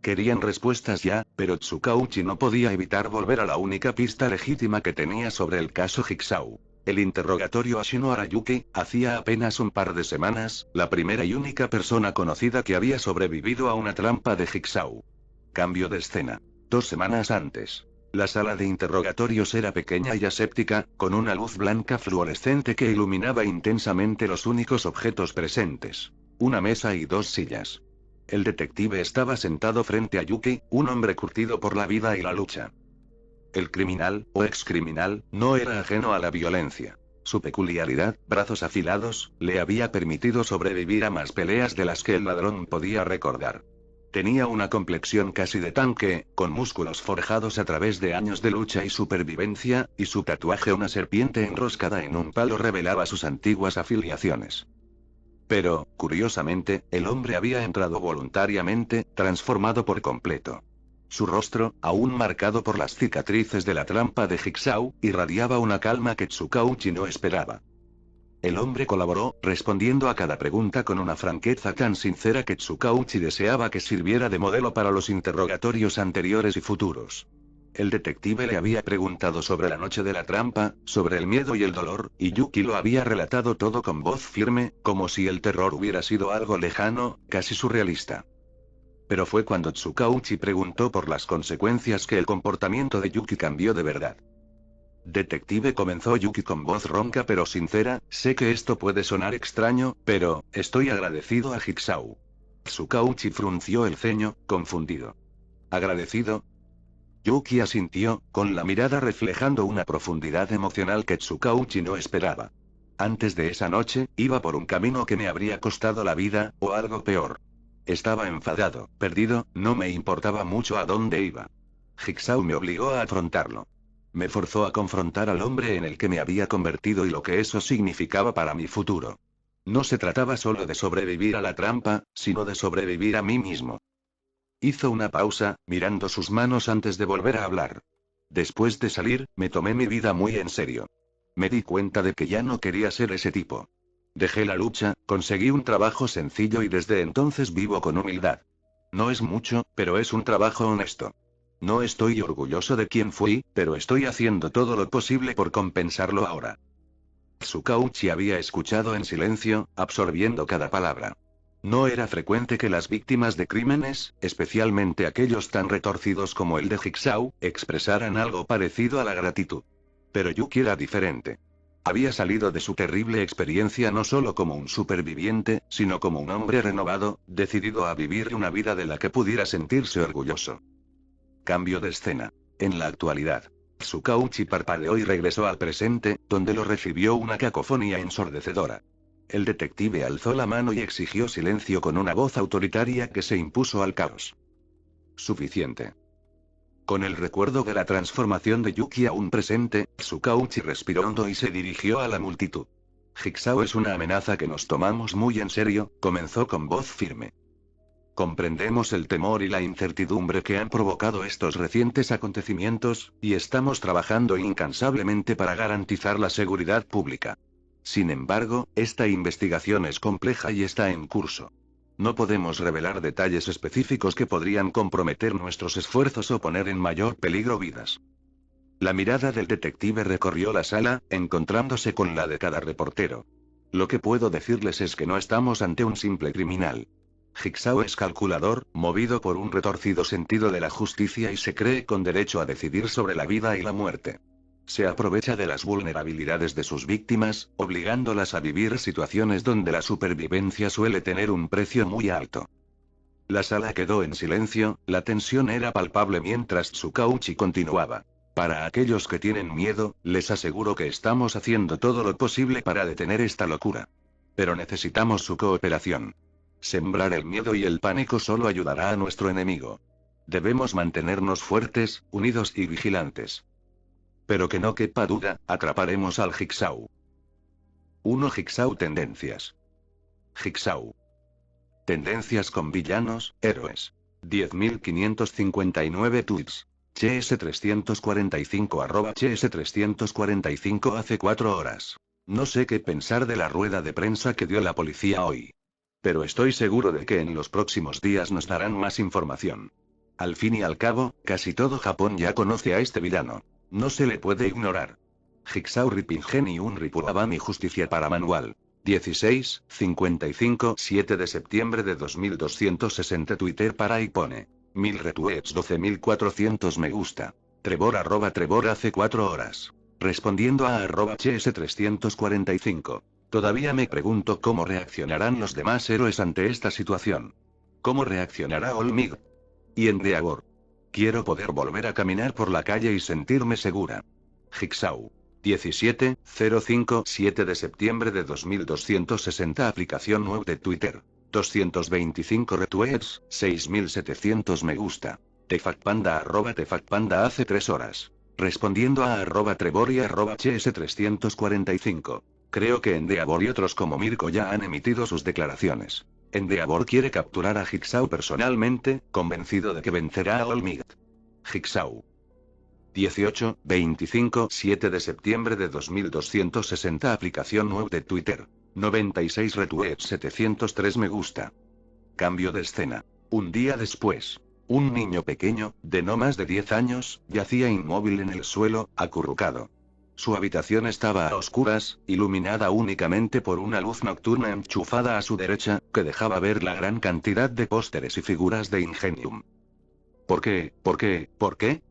Querían respuestas ya, pero Tsukauchi no podía evitar volver a la única pista legítima que tenía sobre el caso Jigsaw. El interrogatorio a Shino Arayuki, hacía apenas un par de semanas, la primera y única persona conocida que había sobrevivido a una trampa de Jigsaw. Cambio de escena. 2 semanas antes. La sala de interrogatorios era pequeña y aséptica, con una luz blanca fluorescente que iluminaba intensamente los únicos objetos presentes. Una mesa y 2 sillas. El detective estaba sentado frente a Yuki, un hombre curtido por la vida y la lucha. El criminal, o excriminal, no era ajeno a la violencia. Su peculiaridad, brazos afilados, le había permitido sobrevivir a más peleas de las que el ladrón podía recordar. Tenía una complexión casi de tanque, con músculos forjados a través de años de lucha y supervivencia, y su tatuaje, una serpiente enroscada en un palo, revelaba sus antiguas afiliaciones. Pero, curiosamente, el hombre había entrado voluntariamente, transformado por completo. Su rostro, aún marcado por las cicatrices de la trampa de Jigsaw, irradiaba una calma que Tsukauchi no esperaba. El hombre colaboró, respondiendo a cada pregunta con una franqueza tan sincera que Tsukauchi deseaba que sirviera de modelo para los interrogatorios anteriores y futuros. El detective le había preguntado sobre la noche de la trampa, sobre el miedo y el dolor, y Yuki lo había relatado todo con voz firme, como si el terror hubiera sido algo lejano, casi surrealista. Pero fue cuando Tsukauchi preguntó por las consecuencias que el comportamiento de Yuki cambió de verdad. Detective, comenzó Yuki con voz ronca pero sincera, sé que esto puede sonar extraño, pero, estoy agradecido a Jigsaw. Tsukauchi frunció el ceño, confundido. ¿Agradecido? Yuki asintió, con la mirada reflejando una profundidad emocional que Tsukauchi no esperaba. Antes de esa noche, iba por un camino que me habría costado la vida, o algo peor. Estaba enfadado, perdido, no me importaba mucho a dónde iba. Jigsaw me obligó a afrontarlo. Me forzó a confrontar al hombre en el que me había convertido y lo que eso significaba para mi futuro. No se trataba solo de sobrevivir a la trampa, sino de sobrevivir a mí mismo. Hizo una pausa, mirando sus manos antes de volver a hablar. Después de salir, me tomé mi vida muy en serio. Me di cuenta de que ya no quería ser ese tipo. Dejé la lucha, conseguí un trabajo sencillo y desde entonces vivo con humildad. No es mucho, pero es un trabajo honesto. No estoy orgulloso de quién fui, pero estoy haciendo todo lo posible por compensarlo ahora. Tsukauchi había escuchado en silencio, absorbiendo cada palabra. No era frecuente que las víctimas de crímenes, especialmente aquellos tan retorcidos como el de Jigsaw, expresaran algo parecido a la gratitud. Pero Yuki era diferente. Había salido de su terrible experiencia no solo como un superviviente, sino como un hombre renovado, decidido a vivir una vida de la que pudiera sentirse orgulloso. Cambio de escena. En la actualidad. Tsukauchi parpadeó y regresó al presente, donde lo recibió una cacofonía ensordecedora. El detective alzó la mano y exigió silencio con una voz autoritaria que se impuso al caos. Suficiente. Con el recuerdo de la transformación de Yuki aún presente, Tsukauchi respiró hondo y se dirigió a la multitud. Jigsaw es una amenaza que nos tomamos muy en serio, comenzó con voz firme. Comprendemos el temor y la incertidumbre que han provocado estos recientes acontecimientos, y estamos trabajando incansablemente para garantizar la seguridad pública. Sin embargo, esta investigación es compleja y está en curso. No podemos revelar detalles específicos que podrían comprometer nuestros esfuerzos o poner en mayor peligro vidas. La mirada del detective recorrió la sala, encontrándose con la de cada reportero. Lo que puedo decirles es que no estamos ante un simple criminal. Jigsaw es calculador, movido por un retorcido sentido de la justicia y se cree con derecho a decidir sobre la vida y la muerte. Se aprovecha de las vulnerabilidades de sus víctimas, obligándolas a vivir situaciones donde la supervivencia suele tener un precio muy alto. La sala quedó en silencio, la tensión era palpable mientras Tsukauchi continuaba. Para aquellos que tienen miedo, les aseguro que estamos haciendo todo lo posible para detener esta locura. Pero necesitamos su cooperación. Sembrar el miedo y el pánico solo ayudará a nuestro enemigo. Debemos mantenernos fuertes, unidos y vigilantes. Pero que no quepa duda, atraparemos al Jigsaw. 1. Jigsaw Tendencias. Jigsaw. Tendencias con villanos, héroes. 10.559 tweets. ches345 @ches345 hace 4 horas. No sé qué pensar de la rueda de prensa que dio la policía hoy. Pero estoy seguro de que en los próximos días nos darán más información. Al fin y al cabo, casi todo Japón ya conoce a este villano. No se le puede ignorar. Jigsaw Rippingen y un Ripurabami Justicia para Manual. 16:55 7 de septiembre de 2260 Twitter para y pone. 1000 retweets 12.400 me gusta. Trevor hace 4 horas. Respondiendo a @ches345. Todavía me pregunto cómo reaccionarán los demás héroes ante esta situación. ¿Cómo reaccionará All Might? Y Endeavor. Quiero poder volver a caminar por la calle y sentirme segura. Jigsaw. 17:05 7 de septiembre de 2260 Aplicación web de Twitter. 225 retweets, 6.700 me gusta. Tefacpanda @tefacpanda hace 3 horas. Respondiendo a @Trevor y @ches345. Creo que Endeavor y otros como Mirko ya han emitido sus declaraciones. Endeavor quiere capturar a Jigsaw personalmente, convencido de que vencerá a All Might. Jigsaw. 18:25 7 de septiembre de 2260 Aplicación web de Twitter. 96 retweets 703 me gusta. Cambio de escena. Un día después. Un niño pequeño, de no más de 10 años, yacía inmóvil en el suelo, acurrucado. Su habitación estaba a oscuras, iluminada únicamente por una luz nocturna enchufada a su derecha, que dejaba ver la gran cantidad de pósteres y figuras de Ingenium. ¿Por qué? ¿Por qué? ¿Por qué?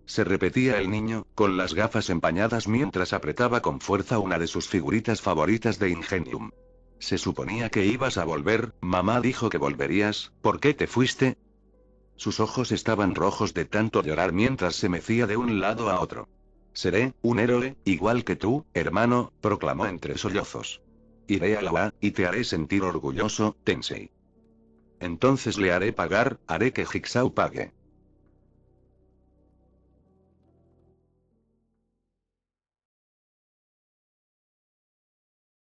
Se repetía el niño, con las gafas empañadas mientras apretaba con fuerza una de sus figuritas favoritas de Ingenium. Se suponía que ibas a volver, mamá dijo que volverías, ¿por qué te fuiste? Sus ojos estaban rojos de tanto llorar mientras se mecía de un lado a otro. Seré un héroe, igual que tú, hermano, proclamó entre sollozos. Iré a la UA, y te haré sentir orgulloso, Tensei. Entonces le haré pagar, haré que Jigsaw pague.